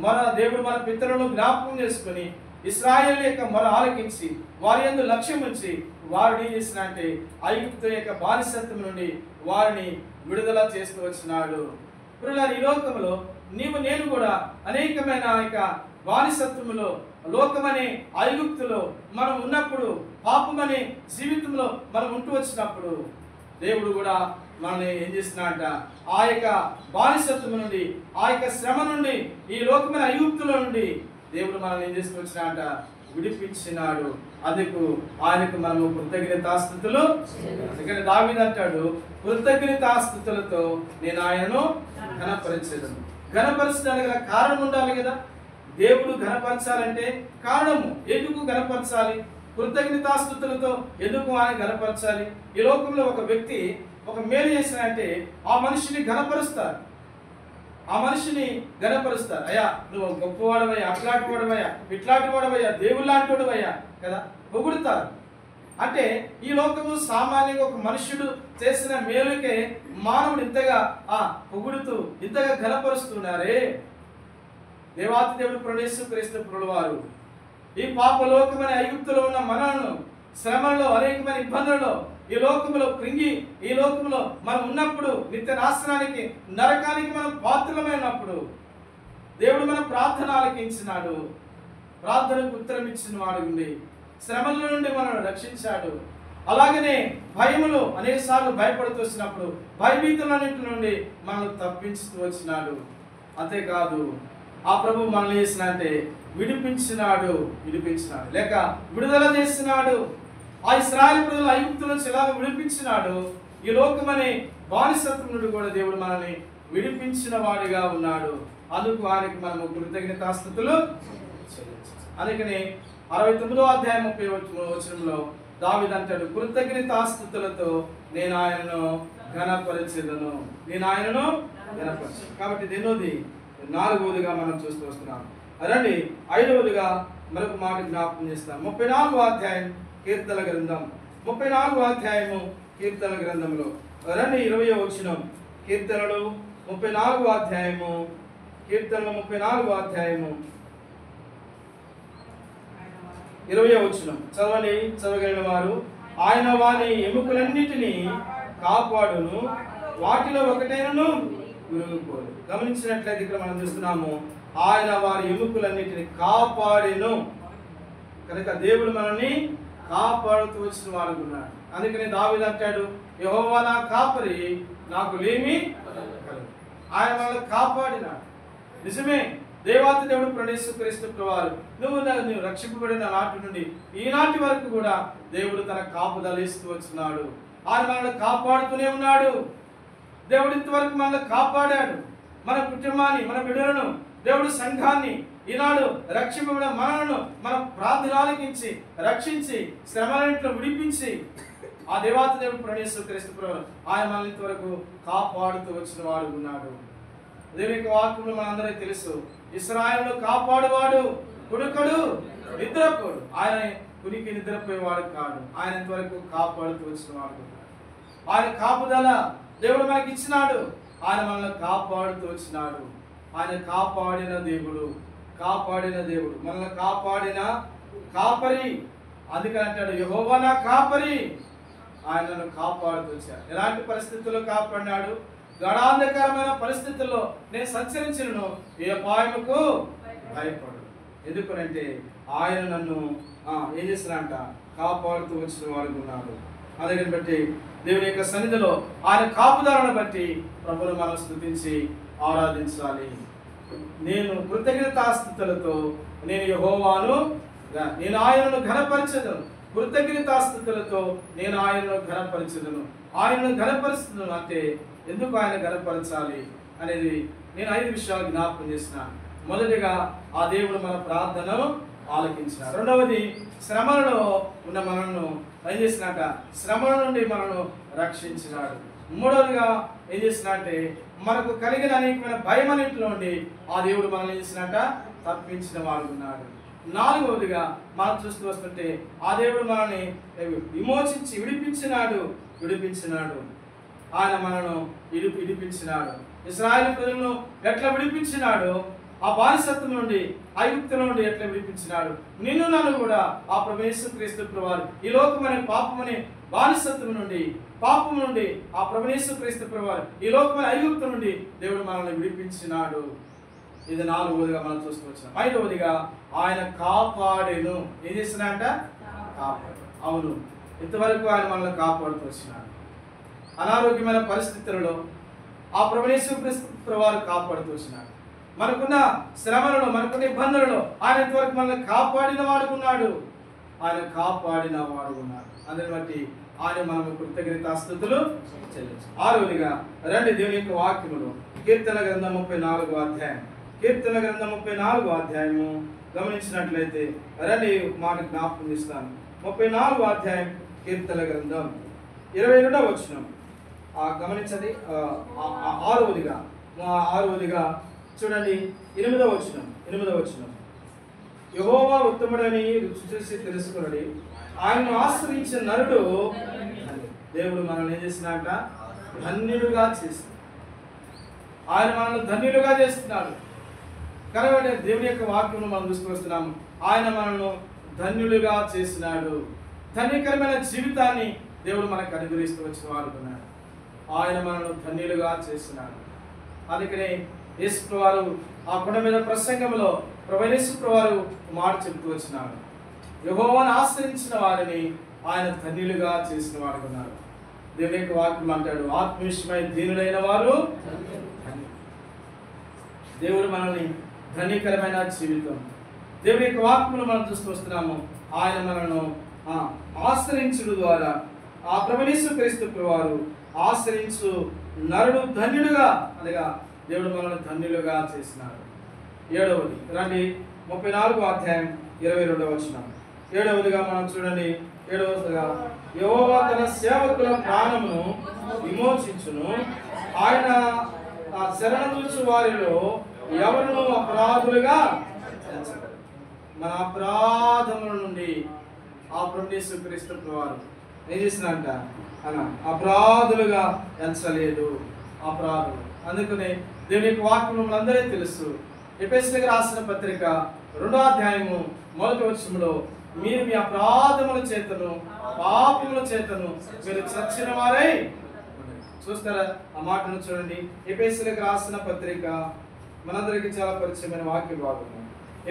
మొర దేవుడు మన పితరులను జ్ఞాపకం చేసుకుని ఇశ్రాయేలు యొక్క మొర ఆలకించి వారి యందు లక్ష్యం ఉంచి వారిని ఏం చేసిన అంటే ఐగుప్తు యొక్క బానిసత్వం నుండి వారిని విడుదల చేస్తూ వచ్చినాడు. ఇప్పుడు ఈ లోకంలో నేను కూడా అనేకమైన యొక్క బానిసత్వంలో, లోకమనే ఐగుప్తులో మనం ఉన్నప్పుడు, పాపమనే జీవితంలో మనం ఉంటూ వచ్చినప్పుడు దేవుడు కూడా మనల్ని ఏం చేస్తున్నాడంట, ఆ యొక్క బానిసత్వం నుండి, ఆ యొక్క శ్రమ నుండి, ఈ లోకమైన ఐగుప్తులో నుండి దేవుడు మనల్ని ఏం చేస్తూ వచ్చినాడంట, విడిపించినాడు. అందుకు ఆయనకు మనము కృతజ్ఞతాస్తుతులు. అందుకని దావీదు అంటాడు, కృతజ్ఞతాస్తుతులతో నేను ఆయనను ఘనపరిచెదను. ఘనపరచడానికి గల కారణం ఉండాలి కదా. దేవుడు ఘనపరచాలంటే కారణము, ఎందుకు ఘనపరచాలి? కృతజ్ఞతాస్తుతులతో ఎందుకు ఆయన ఘనపరచాలి? ఈ లోకంలో ఒక వ్యక్తి ఒక మేలు చేసినంటే ఆ మనిషిని ఘనపరుస్తారు, ఆ మనిషిని ఘనపరుస్తారు. అయ్యా నువ్వు గొప్పవాడవయ్యా, అట్లాంటి వాడవయ్యా, ఇట్లాంటి వాడవయ్యా, దేవుడు లాంటి వాడవయ్యా కదా, పొగుడుతారు. అంటే ఈ లోకము సామాన్యంగా ఒక మనుష్యుడు చేసిన మేలుకే మానవుడు ఇంతగా పొగుడుతూ ఇంతగా ఘనపరుస్తున్నారే. దేవాతి దేవుడు ప్రభువు క్రీస్తు ప్రభువారు ఈ పాపలోకమైన ఐగుప్తులో ఉన్న మనలను శ్రమల్లో, అనేకమైన ఇబ్బందులలో, ఈ లోకంలో కృంగి, ఈ లోకంలో మనం ఉన్నప్పుడు, నిత్య నాశనానికి, నరకానికి మనం పాత్రమైనప్పుడు దేవుడు మన ప్రార్థన ఆలకించినాడు, ప్రార్థనకు ఉత్తరం ఇచ్చిన వాడు ఉండి శ్రమల నుండి మనల్ని రక్షించాడు. అలాగనే భయములు అనేకసార్లు భయపడుతూ వచ్చినప్పుడు భయభీతులన్నింటి నుండి మనల్ని తప్పించుతూ వచ్చినాడు. అంతేకాదు ఆ ప్రభు మనల్ని చేసిన అంటే విడిపించినాడు, లేక విడుదల చేసినాడు. ఆ ఇశ్రాయేలు ప్రజలు ఐగుప్తు నుంచి ఎలాగ విడిపించినాడు, ఈ లోకమనే బానిసత్వం నుండి కూడా దేవుడు మనల్ని విడిపించిన వాడిగా ఉన్నాడు. అందుకు ఆయనకి మనము కృతజ్ఞతాస్తుతులు. అందుకని 69వ అధ్యాయం 30వ వచనంలో దావీదు అంటాడు, కృతజ్ఞతాస్తుతులతో నేను ఆయనను ఘనపరిచెదను, నేను ఆయనను ఘనపరచను. కాబట్టి దీనిది 4వదిగా మనం చూస్తూ వస్తున్నాం. రండి 5వదిగా మరొక మాట జ్ఞాపకం చేస్తాం. 34వ అధ్యాయం కీర్తన గ్రంథం, 34వ అధ్యాయము కీర్తన గ్రంథంలో రండి 20వ వచనం. కీర్తనలు 34వ అధ్యాయము, కీర్తనలు 34వ అధ్యాయము 20వ వచనం చదవండి. చదవగలిగిన వారు. ఆయన వారి ఎముకలన్నిటినీ కాపాడును, వాటిలో ఒకటైనను విరుగుకోదు. గమనించినట్లయితే ఇక్కడ మనం చూస్తున్నాము, ఆయన వారి ఎముకలన్నిటిని కాపాడెను. కనుక దేవుడు మనల్ని కాపాడుతూ వచ్చిన వాడు ఉన్నాడు. అందుకని దావీదు అంటాడు, యెహోవా నా కాపరి, నాకు లేమి కలుగదు. ఆయన మనల్ని కాపాడినాడు. నిజమే, దేవాతి దేవుడు ప్రభువు క్రీస్తు ప్రభువారు నువ్వు రక్షింపబడిన నాటి నుండి ఈనాటి వరకు కూడా దేవుడు తన కాపుదల ఇస్తూ వచ్చినాడు. ఆయన మనల్ని కాపాడుతూనే ఉన్నాడు. దేవుడు ఇంతవరకు మనల్ని కాపాడాడు. మన కుటుంబాన్ని, మన బిడ్డలను, దేవుడు సంఘాన్ని, ఈనాడు రక్షింపబడిన మనలను మన ప్రార్థన ఆలకించి రక్షించి శ్రమలన్నింటిలో విడిపించి ఆ దేవాతి దేవుడు ప్రభువు క్రీస్తు ప్రభువారు ఆయన మనల్ని ఇంతవరకు కాపాడుతూ వచ్చిన వాడు ఉన్నాడు. దేవుని యొక్క వాక్యంలో మనందరికీ తెలుసు, ఇశ్రాయేలును కాపాడువాడు కునుకడు నిద్రపోడు. ఆయన కునికి నిద్రపోయేవాడు కాదు, ఆయన ఇంతవరకు కాపాడుతూ వచ్చిన వాడు. ఆయన కాపుదల దేవుడు మనకి ఇచ్చినాడు. ఆయన మనల్ని కాపాడుతూ వచ్చినాడు. ఆయన కాపాడిన దేవుడు, మనల్ని కాపాడిన కాపరి. అందుకని అంటాడు, యెహోవా నా కాపరి, ఆయనను కాపాడుతూ వచ్చాడు. ఎలాంటి పరిస్థితుల్లో కాపాడినాడు? గడాంధకరమైన పరిస్థితుల్లో నేను సంచరించను, ఏ అపాయముకు భయపడు. ఎందుకనంటే ఆయన నన్ను ఏం చేస్తున్నాడంట, కాపాడుతూ వచ్చిన వాడు ఉన్నాడు. అందుకని బట్టి దేవుని యొక్క సన్నిధిలో ఆయన కాపుదలను బట్టి ప్రభువును మనం స్తుతించి ఆరాధించాలి. నేను కృతజ్ఞతాస్తుతులతో నేను యెహోవాను, నేను ఆయనను ఘనపరచెదను. కృతజ్ఞతాస్తుతులతో నేను ఆయనను ఘనపరచెదను. ఆయనను ఘనపరుస్తున్నాను అంటే ఎందుకు ఆయన ఘనపరచాలి అనేది నేను 5 విషయాలు జ్ఞాపకం చేసిన. మొదటిగా ఆ దేవుడు మన ప్రార్థనను ఆలకించినాడు. రెండవది, శ్రమలలో ఉన్న మనల్ని ఏం చేసినట్ట, శ్రమల నుండి మనను రక్షించినాడు. మూడవదిగా ఏం చేసినట్టే, మనకు కలిగిన అనేకమైన భయం అన్నింటిలో నుండి ఆ దేవుడు మనల్ని ఏం చేసినట్ట, తప్పించిన వాడు ఉన్నాడు. నాలుగవదిగా మనం చూస్తూ వస్తుంటే ఆ దేవుడు మనల్ని విమోచించి విడిపించినాడు. ఆయన మనను విడిపించినాడు. ఇశ్రాయేలు ప్రజలను ఎట్లా విడిపించినాడు, ఆ బానిసత్వం నుండి, ఐగుప్తుల నుండి ఎట్లా విడిపించినాడు, నిన్ను నన్ను కూడా ఆ ప్రభువు క్రీస్తు ప్రభువారు ఈ లోకమనే పాపమనే బానిసత్వం నుండి, పాపం నుండి ఆ ప్రభువు క్రీస్తు ప్రభువారు ఈ లోకమనే ఐగుప్తు నుండి దేవుడు మనల్ని విడిపించినాడు. ఇది 4వదిగా మనం చూస్తూ వచ్చినాం. 5వదిగా ఆయన కాపాడెను. ఏం చేసినాడంట, కాపాడు. అవును, ఇంతవరకు ఆయన మనల్ని కాపాడుతూ వచ్చినాడు. అనారోగ్యమైన పరిస్థితులలో ఆ ప్రభువు క్రీస్తు ప్రభువారు కాపాడుతూ వచ్చినాడు. మనకున్న శ్రమలలో, మనకున్న ఇబ్బందులలో ఆయన ఇంతవరకు మనల్ని కాపాడిన వాడుకున్నాడు. ఆయన కాపాడిన వాడుకున్నాడు. అందుని బట్టి ఆయన మనము కృతజ్ఞతాస్తుతులు చెల్లించాలి. ఆరోదిగా రండి దేవుని యొక్క వాక్యములు కీర్తన గ్రంథం 34వ అధ్యాయం. కీర్తన గ్రంథం 34వ అధ్యాయము గమనించినట్లయితే రండి మాట జ్ఞాపకం ఇస్తాను. 34వ అధ్యాయం కీర్తన గ్రంథం 22వ వచనం గమనించండి. ఆరోదిగా చూడండి 8వ వచనం. యెహోవా ఉత్తముడని రుచి చూసి తెలుసుకున్నది, ఆయనను ఆశ్రయించిన నరుడు. దేవుడు మనల్ని ఏం చేసినాక ధన్యులుగా చేస్తున్నాడు. ఆయన మనల్ని ధన్యులుగా చేస్తున్నాడు. కాబట్టి దేవుని యొక్క వాక్యం మనం చూసుకొస్తున్నాము. ఆయన మనల్ని ధన్యులుగా చేసినాడు. ధన్యకరమైన జీవితాన్ని దేవుడు మనకు అనుగ్రహిస్తూ వచ్చిన వాడుకున్నాడు. ఆయన మనల్ని ధన్యులుగా చేసినాడు. అందుకనే యేసు వారు ఆ కొండ మీద ప్రసంగంలో ప్రభువైన యేసు వారు మాట చెబుతూ వచ్చినాడు. యెహోవాను ఆశ్రయించిన వారిని ఆయన ధన్యులుగా చేసిన వాడుకున్నారు. దేవుని యొక్క వాక్యం అంటాడు, ఆత్మవిషయమై దీనులైన వారు. దేవుడు మనల్ని ధన్యకరమైన జీవితం, దేవుని యొక్క వాక్యములు మనం చూస్తూ వస్తున్నాము. ఆయన మనను ఆశ్రయించుడు ద్వారా ఆ ప్రభువైన యేసు క్రీస్తు వారు ఆశ్రయించు నరుడు ధన్యుడుగా, అనగా దేవుడు మనల్ని ధన్యులుగా చేసినాడు. 7వది రండి 34వ అధ్యాయం 22వ వచనం. 7వదిగా మనం చూడండి. 7వదిగా యెహోవా తన సేవకుల ప్రాణమును విమోచించును, ఆయన శరణుచు వారిలో ఎవరును అపరాధులుగా. మన అపరాధముల నుండి ఆ ప్రభువైన యేసు క్రీస్తు వారు ఏం చేసినంట అపరాధులుగా ఎంచలేదు. అపరాధులు. అందుకనే దేవుని యొక్క వాక్యం మనందరికీ తెలుసు. ఎఫెసీయులకు రాసిన పత్రిక 2వ అధ్యాయము 1వ వచనంలో మీరు మీ అపరాధముల చేతను పాపముల చేతను మీరు చచ్చిన వారై. చూస్తారా ఆ మాటను చూడండి. ఎఫెసీయులకు రాసిన పత్రిక మనందరికీ చాలా పరిచయమైన వాక్యం భాగం.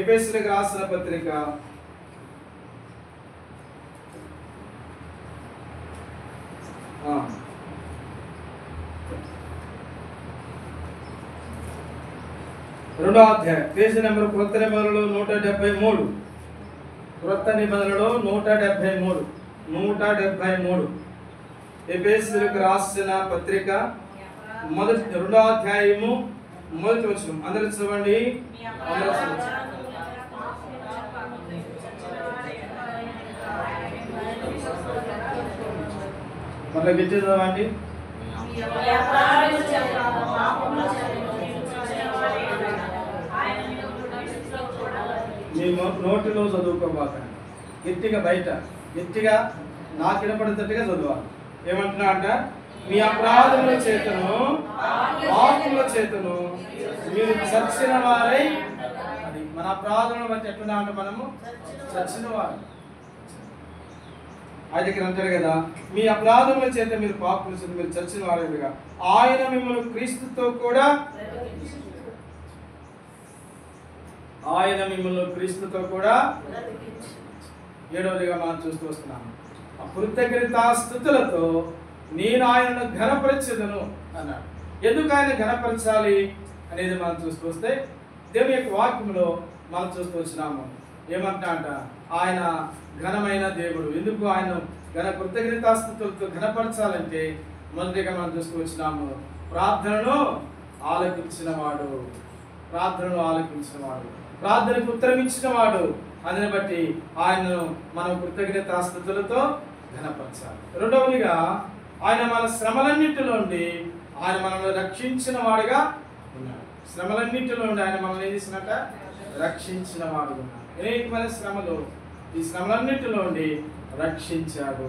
ఎఫెసీయులకు రాసిన పత్రిక 2వ అధ్యాయం పేజీ నెంబర్ క్రొత్త నిబంధనలో 173. క్రొత్త నిబంధనలో 173 ఎఫెసీయులకు రాసిన పత్రిక 2వ అధ్యాయము 1వ వచనం. అందరూ చదవండి. మళ్ళీ గట్టి చదవండి. మీ నోటిలో చదువుకోబాకండి, గట్టిగా బయట గట్టిగా నాకు వినపడేటట్టుగా చదవాలి. ఏమంటున్నా అంట, మీ అపరాధముల చేతను పాపముల చేతను మీరు చచ్చిన వారై. అది మన అపరాధములను బట్టి ఎట్లా అంటే మనము చచ్చిన వారు. ఆయనకి అంటారు కదా, మీ అపరాధముల చేత మీరు పాపముల చేత మీరు చచ్చిన వారుగా ఆయన మిమ్మల్ని క్రీస్తుతో కూడా ఏడవదిగా మనం చూస్తూ వస్తున్నాము. ఆ కృతజ్ఞతాస్తుతులతో నేను ఆయనను ఘనపరచెదను అన్నాడు. ఎందుకు ఆయన ఘనపరచాలి అనేది మనం చూస్తూ వస్తే దేవుని యొక్క వాక్యంలో మనం చూస్తూ వచ్చినాము. ఏమంటా అంట, ఆయన ఘనమైన దేవుడు. ఎందుకు ఆయన కృతజ్ఞతాస్తుతులతో ఘనపరచాలంటే మొదటిగా మనం చూస్తూ వచ్చినాము, ప్రార్థనను ఆలకించినవాడు, ప్రార్థనకు ఉత్తరం ఇచ్చినవాడు. అందుని బట్టి ఆయనను మనం కృతజ్ఞతాస్తుతులతో ఘనపరచాలి. రెండవదిగా ఆయన మన శ్రమలన్నింటిలో నుండి ఆయన మనల్ని రక్షించిన వాడుగా ఉన్నాడు. శ్రమలన్నింటిలో నుండి ఆయన మనల్ని ఏం చేసినట్ట రక్షించిన వాడుగా ఉన్నాడు. అనేకమైన శ్రమలు, ఈ శ్రమలన్నింటిలో నుండి రక్షించాడు.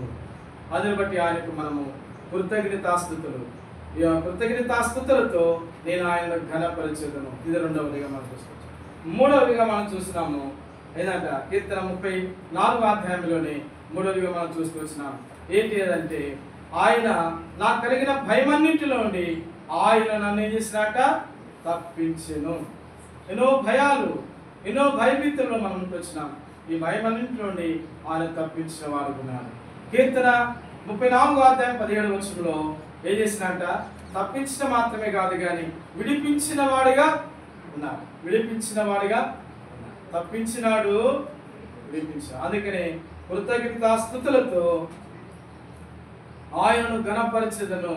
అందుని బట్టి ఆయనకు మనము కృతజ్ఞతాస్తుతులతో నేను ఆయన ఘనపరిచేదను. ఇది రెండవదిగా మనం చూసుకోవచ్చు. మూడవదిగా మనం చూస్తున్నాము ఏంటంట, కీర్తన 34వ అధ్యాయంలోనే మూడవదిగా మనం చూసుకొచ్చినాం. ఏంటి అదంటే, ఆయన నాకు కలిగిన భయమన్నింటిలో నుండి ఆయన నన్ను ఏం చేసినాక తప్పించెను. ఎన్నో భయాలు, ఎన్నో భయభీతుల్లో మనం వచ్చినాం. ఈ భయమన్నింటిలో నుండి ఆయన తప్పించిన వాడు ఉన్నాడు. కీర్తన 34వ అధ్యాయం 17వ వచనంలో ఏం చేసినట్ట, తప్పించడం మాత్రమే కాదు కానీ విడిపించిన వాడిగా ఉన్నారు. విడిపించిన వాడిగా తప్పించినాడు, విడిపించాడు. అందుకని కృతజ్ఞతాస్తుతులతో ఆయనను ఘనపరచెదను.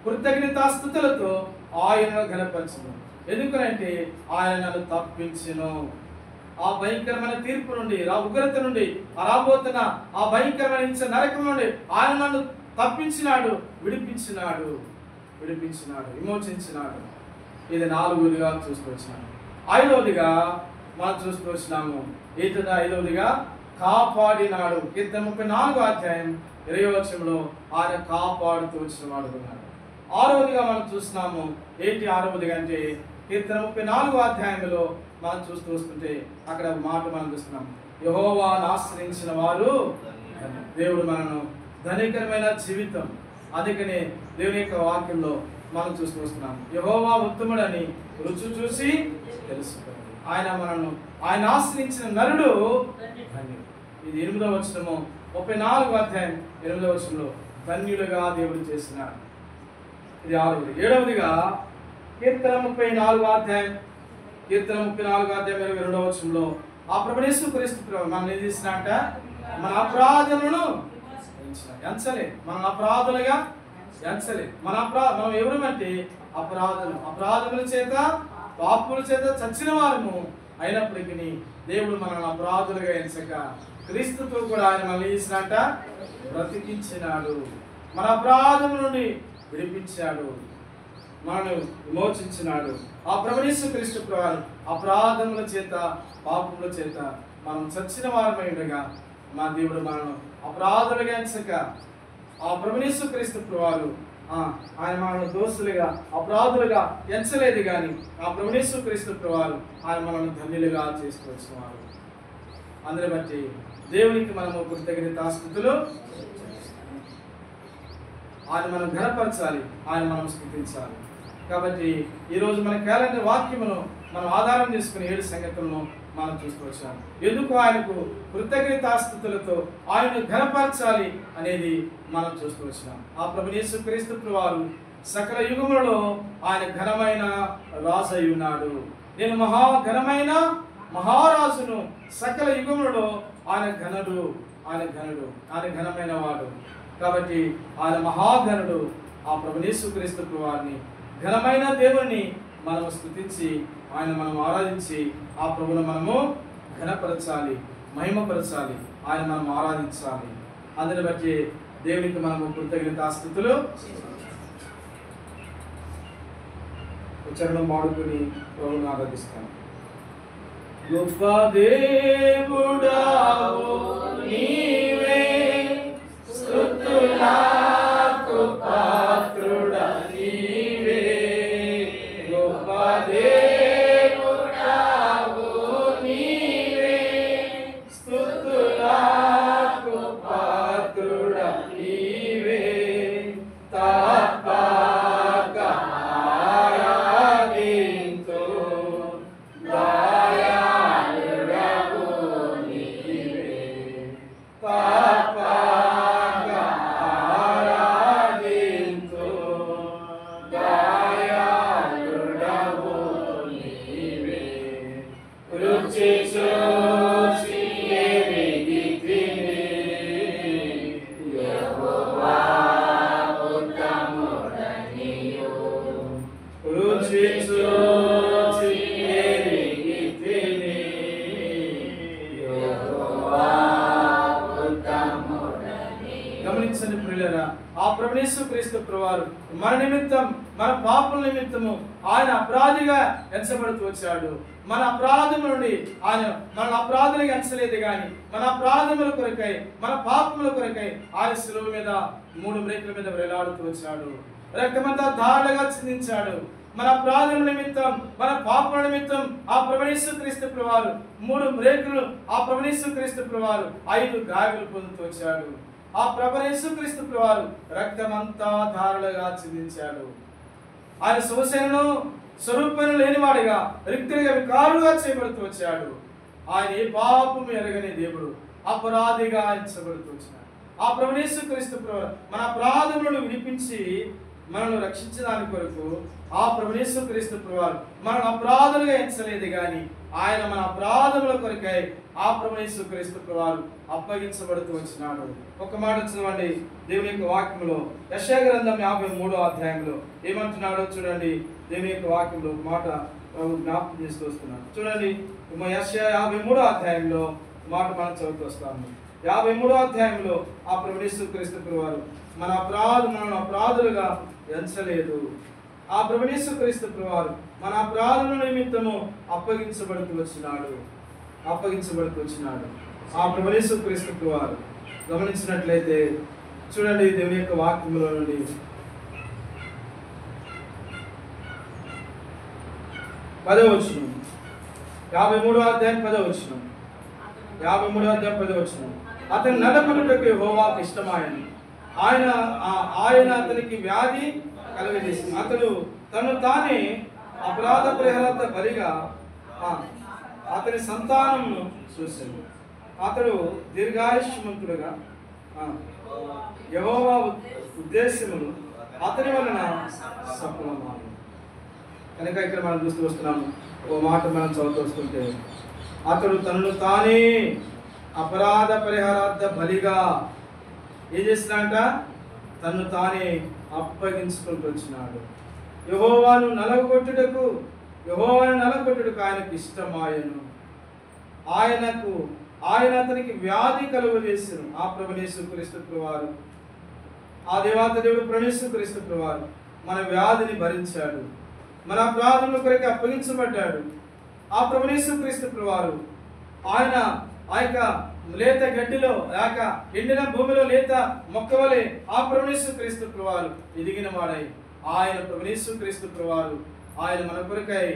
కృతజ్ఞతాస్తుతులతో ఆయనను ఘనపరచెదను. ఎందుకంటే ఆయన నన్ను తప్పించెను. ఆ భయంకరమైన తీర్పు నుండి, ఆ ఉగ్రత నుండి, ఆ రాబోతున్న ఆ భయంకరమైన నరకం నుండి ఆయన నన్ను తప్పించినాడు, విడిపించినాడు, విమోచించినాడు. ఇది 4వదిగా చూస్తూ వచ్చినాము. 5వదిగా మనం చూస్తూ వచ్చినాము. ఏంటంటే 5వదిగా కాపాడినాడు. కీర్తన 34వ అధ్యాయం 20వ వచనంలో ఆయన కాపాడుతూ వచ్చిన వాడు ఉన్నాడు. 6వదిగా మనం చూస్తున్నాము. ఏంటి 6వదిగా అంటే కీర్తన 34వ అధ్యాయంలో మనం చూస్తూ వస్తుంటే అక్కడ మాట మనం చూస్తున్నాం. యెహోవాను ఆశ్రయించిన వారు, దేవుడు మనను ధనికరమైన జీవితం. అందుకనే దేవుని యొక్క వాక్యంలో మనం చూస్తూ వస్తున్నాం. యెహోవా ఉత్తముడని రుచి చూసి తెలుసుకోండి. ఆయన ఆశ్రయించిన నరుడు ధన్యుడు. ఇది 8వ వచనము 34వ అధ్యాయం 8వ వచనంలో ధన్యుడుగా దేవుడు చేసినాడు. ఇది 6వది. 7వదిగా కీర్తన 34వ అధ్యాయం 22వ వచనంలో ఆ ప్రభువు యేసుక్రీస్తు మనం ఏం చేసినట్ట, మన అపరాధములను ఎంచలే. మన అపరాధులుగా ఎంచలే. మనం ఎవరమంటే అపరాధముల చేత పాపముల చేత చచ్చిన వారము అయినప్పటికీ దేవుడు మనల్ని అపరాధులుగా ఎంచక క్రీస్తుతో కూడా ఆయన మనల్ని చేసినట్ట బ్రతికించినాడు. మన అపరాధముల నుండి విడిపించాడు, మనల్ని విమోచించినాడు. ఆ ప్రభువు యేసుక్రీస్తు ప్రభువు అపరాధముల చేత పాపముల చేత మనం చచ్చిన వారమై ఉండగా మా దేవుడు మనను అపరాధులుగా ఎంచక ఆ ప్రభువు యేసుక్రీస్తు ప్రభువు ఆయన మనల్ని దోషులుగా అపరాధులుగా ఎంచలేదు. కానీ ఆ ప్రభువు యేసుక్రీస్తు ప్రభువు ఆయన మనల్ని ధన్యులుగా చేసుకొచ్చినవాడు. అందుని బట్టి దేవునికి మనము కృతజ్ఞతాస్తుతులు ఆయన మనం ఘనపరచాలి, ఆయన మనం స్తుతించాలి. కాబట్టి ఈరోజు మన క్యాలెండర్ వాక్యమును మనం ఆధారం చేసుకుని 7 సంగతులను మనం చూసుకొచ్చాము. ఎందుకు ఆయనకు కృతజ్ఞతాస్తుతులతో ఆయనను ఘనపరచాలి అనేది మనం చూస్తూ వచ్చినాం. ఆ ప్రభువు యేసుక్రీస్తు ప్రభువు సకల యుగములలో ఆయన ఘనమైన రాజు అయి ఉన్నాడు. నేను ఘనమైన మహారాజును. సకల యుగములలో ఆయన ఘనుడు, ఆయన ఘనమైన వాడు. కాబట్టి ఆయన మహాఘనుడు. ఆ ప్రభువు యేసుక్రీస్తు ప్రభువుని ఘనమైన దేవుణ్ణి మనము స్తుతించి ఆయన మనం ఆరాధించి ఆ ప్రభువును మనము ఘనపరచాలి, మహిమపరచాలి, ఆయన మనం ఆరాధించాలి. అందుని బట్టి దేవునికి మనము కృతజ్ఞతాస్తుతులు ఉచ్చారణ మాడుకుని ప్రభువును ఆరాధిస్తాం. గొప్ప దేవుడావు నీవే, స్తుతులకు పాత్రుడా నీవే. గొప్ప దేవుడావు నీవే, స్తుతులకు పాత్రుడా నీవే. తప్పక ఆరాధింతు దయాళుడవు నీవే. తప్పక ఆరాధింతు దయాళుడవు నీవే. రుచి చూచి ఎరిగితిని, యెహోవా ఉత్తముడనియు. రుచి చూచి ఎరిగితిని, యెహోవా ఉత్తముడనియు. గమనించండి ప్రియులారా, ఆ ప్రభువు యేసుక్రీస్తు ప్రభువు మన నిమిత్తం, మన పాపల నిమిత్తము ఆయన అపరాధిగా ఎంచబడుతూ వచ్చాడు. మన అపరాధముల నుండి ఆయన మన అపరాధులుగా ఎంచలేదు. కానీ మన అపరాధముల కొరకై, మన పాపముల కొరకై ఆయన శిలువ మీద 3 మ్రేకుల మీద వేలాడుతూ వచ్చాడు. రక్తమంతా ధారలుగా చిందించాడు. మన అపరాధముల నిమిత్తం, మన పాపముల నిమిత్తం ఆ ప్రభువు యేసుక్రీస్తు ప్రభువు 3 మ్రేకులు, ఆ ప్రభువు యేసుక్రీస్తు ప్రభువు 5 గాయాలు పొందుతూ వచ్చాడు. ఆ ప్రభువు యేసుక్రీస్తు ప్రభువు రక్తమంతా ధారలుగా చిందించాడు. ఆయన శోషణను స్వరూపం లేనివాడిగా, రిక్తుడిగా, వికారుడుగా చేయబడుతూ వచ్చాడు. ఆయన ఏ పాపము ఎరగని దేవుడు, అపరాధిగా ఎంచబడుతూ వచ్చాడు. ఆ ప్రభువు యేసుక్రీస్తు ప్రభువు మన అపరాధములను విడిపించి మనల్ని రక్షించడానికి కొరకు ఆ ప్రభువు యేసుక్రీస్తు ప్రభువారు మనల్ని అపరాధులుగా ఎంచలేదు కానీ ఆయన మన అపరాధముల కొరకై ఆ ప్రభువు యేసుక్రీస్తు ప్రభువారు అప్పగించబడుతూ వచ్చినాడు. ఒక మాట చదవండి దేవుని యొక్క వాక్యంలో యెషయా గ్రంథం 53వ అధ్యాయంలో ఏమంటున్నాడో చూడండి. దేవుని యొక్క వాక్యంలో మాట జ్ఞాపకం చేస్తూ వస్తున్నాడు. చూడండి యెషయా 53వ అధ్యాయంలో మాట మనం చదువుతూ వస్తాము. 53వ అధ్యాయంలో ఆ ప్రభువు యేసుక్రీస్తు ప్రభువారు మనల్ని అపరాధులుగా ఎంచలేదు. ఆ ప్రభువు యేసుక్రీస్తు ప్రభువారు మన అపరాధుల నిమిత్తము అప్పగించబడుతూ వచ్చినాడు. ఆ ప్రభువు యేసుక్రీస్తు ప్రభువారు గమనించినట్లయితే చూడండి దేవుని యొక్క వాక్యంలో నుండి 10వ వచనం 53వ అధ్యాయం 10వ వచనం 53వ అధ్యాయం 10వ వచనం అతని నడపడుటకు యెహోవాకు ఇష్టమాయెను. ఆయన అతనికి వ్యాధి కలుగజేసింది. అతడు తను తానే అపరాధ పరిహారార్థ బలిగా అతని సంతానమును చూశాడు. అతడు దీర్ఘాయుష్మంతుడుగా యెహోవా ఉద్దేశములు అతని వలన సఫలమాయెను. కనుక ఇక్కడ మనం చూస్తూ వస్తున్నాము. ఓ మాట మనం చదువుతూ వస్తుంటే అతడు తనను తానే అపరాధ పరిహారార్థ బలిగా ఏం చేసినాడంట? తను తానే అప్పగించుకుంటూ వచ్చినాడు. యెహోవాను నలగొట్టుటకు ఆయనకు ఇష్టమాయెను. ఆయన అతనికి వ్యాధి కలుగజేసెను. ఆ ప్రభువు యేసుక్రీస్తు ప్రభువారు ఆ దేవాతి ప్రభువు యేసుక్రీస్తు ప్రభువారు మన వ్యాధిని భరించాడు. మన అపరాధముల కొరకు అప్పగించబడ్డాడు. ఆ ప్రభువు యేసుక్రీస్తు ప్రభువారు ఆయన ఆ యొక్క లేత గడ్డిలో లేక ఎండిన భూమిలో లేత మొక్క వలె ఆ ప్రభువు యేసుక్రీస్తు ప్రభువారు ఎదిగిన వాడై ఆయన ప్రభువు యేసుక్రీస్తు ప్రభువారు ఆయన మన కొరకై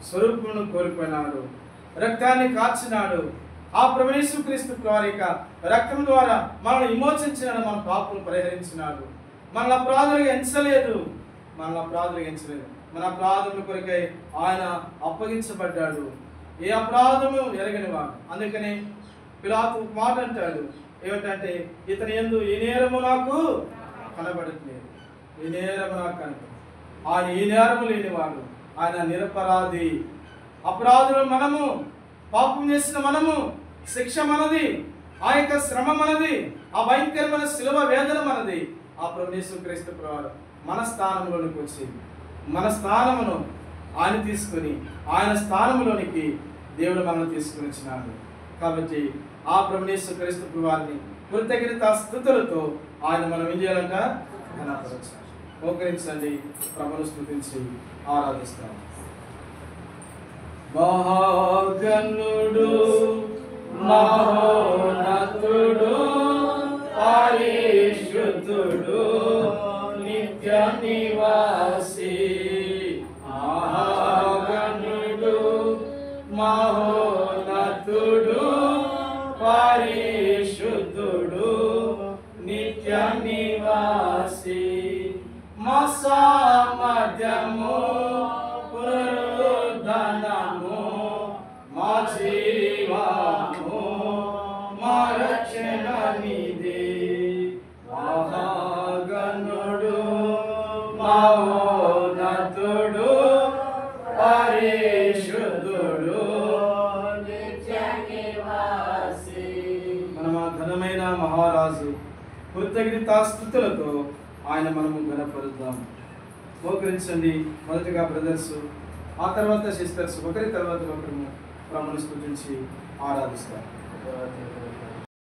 స్వరూపమును కోల్పోయినాడు, రక్తాన్ని కార్చినాడు. ఆ ప్రభువు యేసుక్రీస్తు ప్రభువారి యొక్క రక్తం ద్వారా మనల్ని విమోచించినాడు, మన పాపను పరిహరించినాడు. మన అపరాధులుగా ఎంచలేదు. మన అపరాధముల కొరకై ఆయన అప్పగించబడ్డాడు. ఏ అపరాధము ఎరగనివాడు. అందుకని పిలాతు మాట అంటాడు ఏమిటంటే ఇతని యందు ఈ నేరము నాకు కనబడట్లేదు. ఈ నేరము నాకు కనబడదు. ఆయన ఈ నేరము లేనివాడు, ఆయన నిరపరాధి. అపరాధులు మనము, పాపం చేసిన మనము, శిక్ష మనది, ఆ యొక్క శ్రమ మనది, ఆ భయంకరమైన శిలువ వేదన మనది. ఆ ప్రభువు యేసుక్రీస్తు ప్రభువారు మన స్థానంలోనికి వచ్చి మన స్థానమును ఆయన తీసుకుని ఆయన స్థానంలోనికి దేవుడు మనల్ని తీసుకుని వచ్చినాడు. కాబట్టి ఆ ప్రభువు యేసుక్రీస్తు ప్రభువారిని కృతజ్ఞతా స్తుతులతో ఆయన మనం ఏం చేయాలంట? ఘనపరచాలి. మోకరించండి, ప్రభువును స్తుతించి ఆరాధిస్తాం. మహాగణుడు మహోన్నతుడు పరిశుద్ధుడు నిత్య నివాసి, మహాగణుడు మహోన్నతుడు పరిశుద్ధుడు నిత్య నివాసి, మా సామర్థ్యము పునరుద్ధరణము మా జీవము మా రక్షణ నిధి, మహాగణుడు మహోన్నతుడు పరిశుద్ధుడు నిత్య నివాసి. మన ఘనమైన మహారాజు కృతజ్ఞతా స్తుతులతో ఆయన మనము ఘనపరుద్దాం. మోకరించండి. మొదటిగా బ్రదర్స్, ఆ తర్వాత సిస్టర్స్ ఒకరి తర్వాత ఒకరు ప్రభువును స్తుతించి ఆరాధిస్తారు.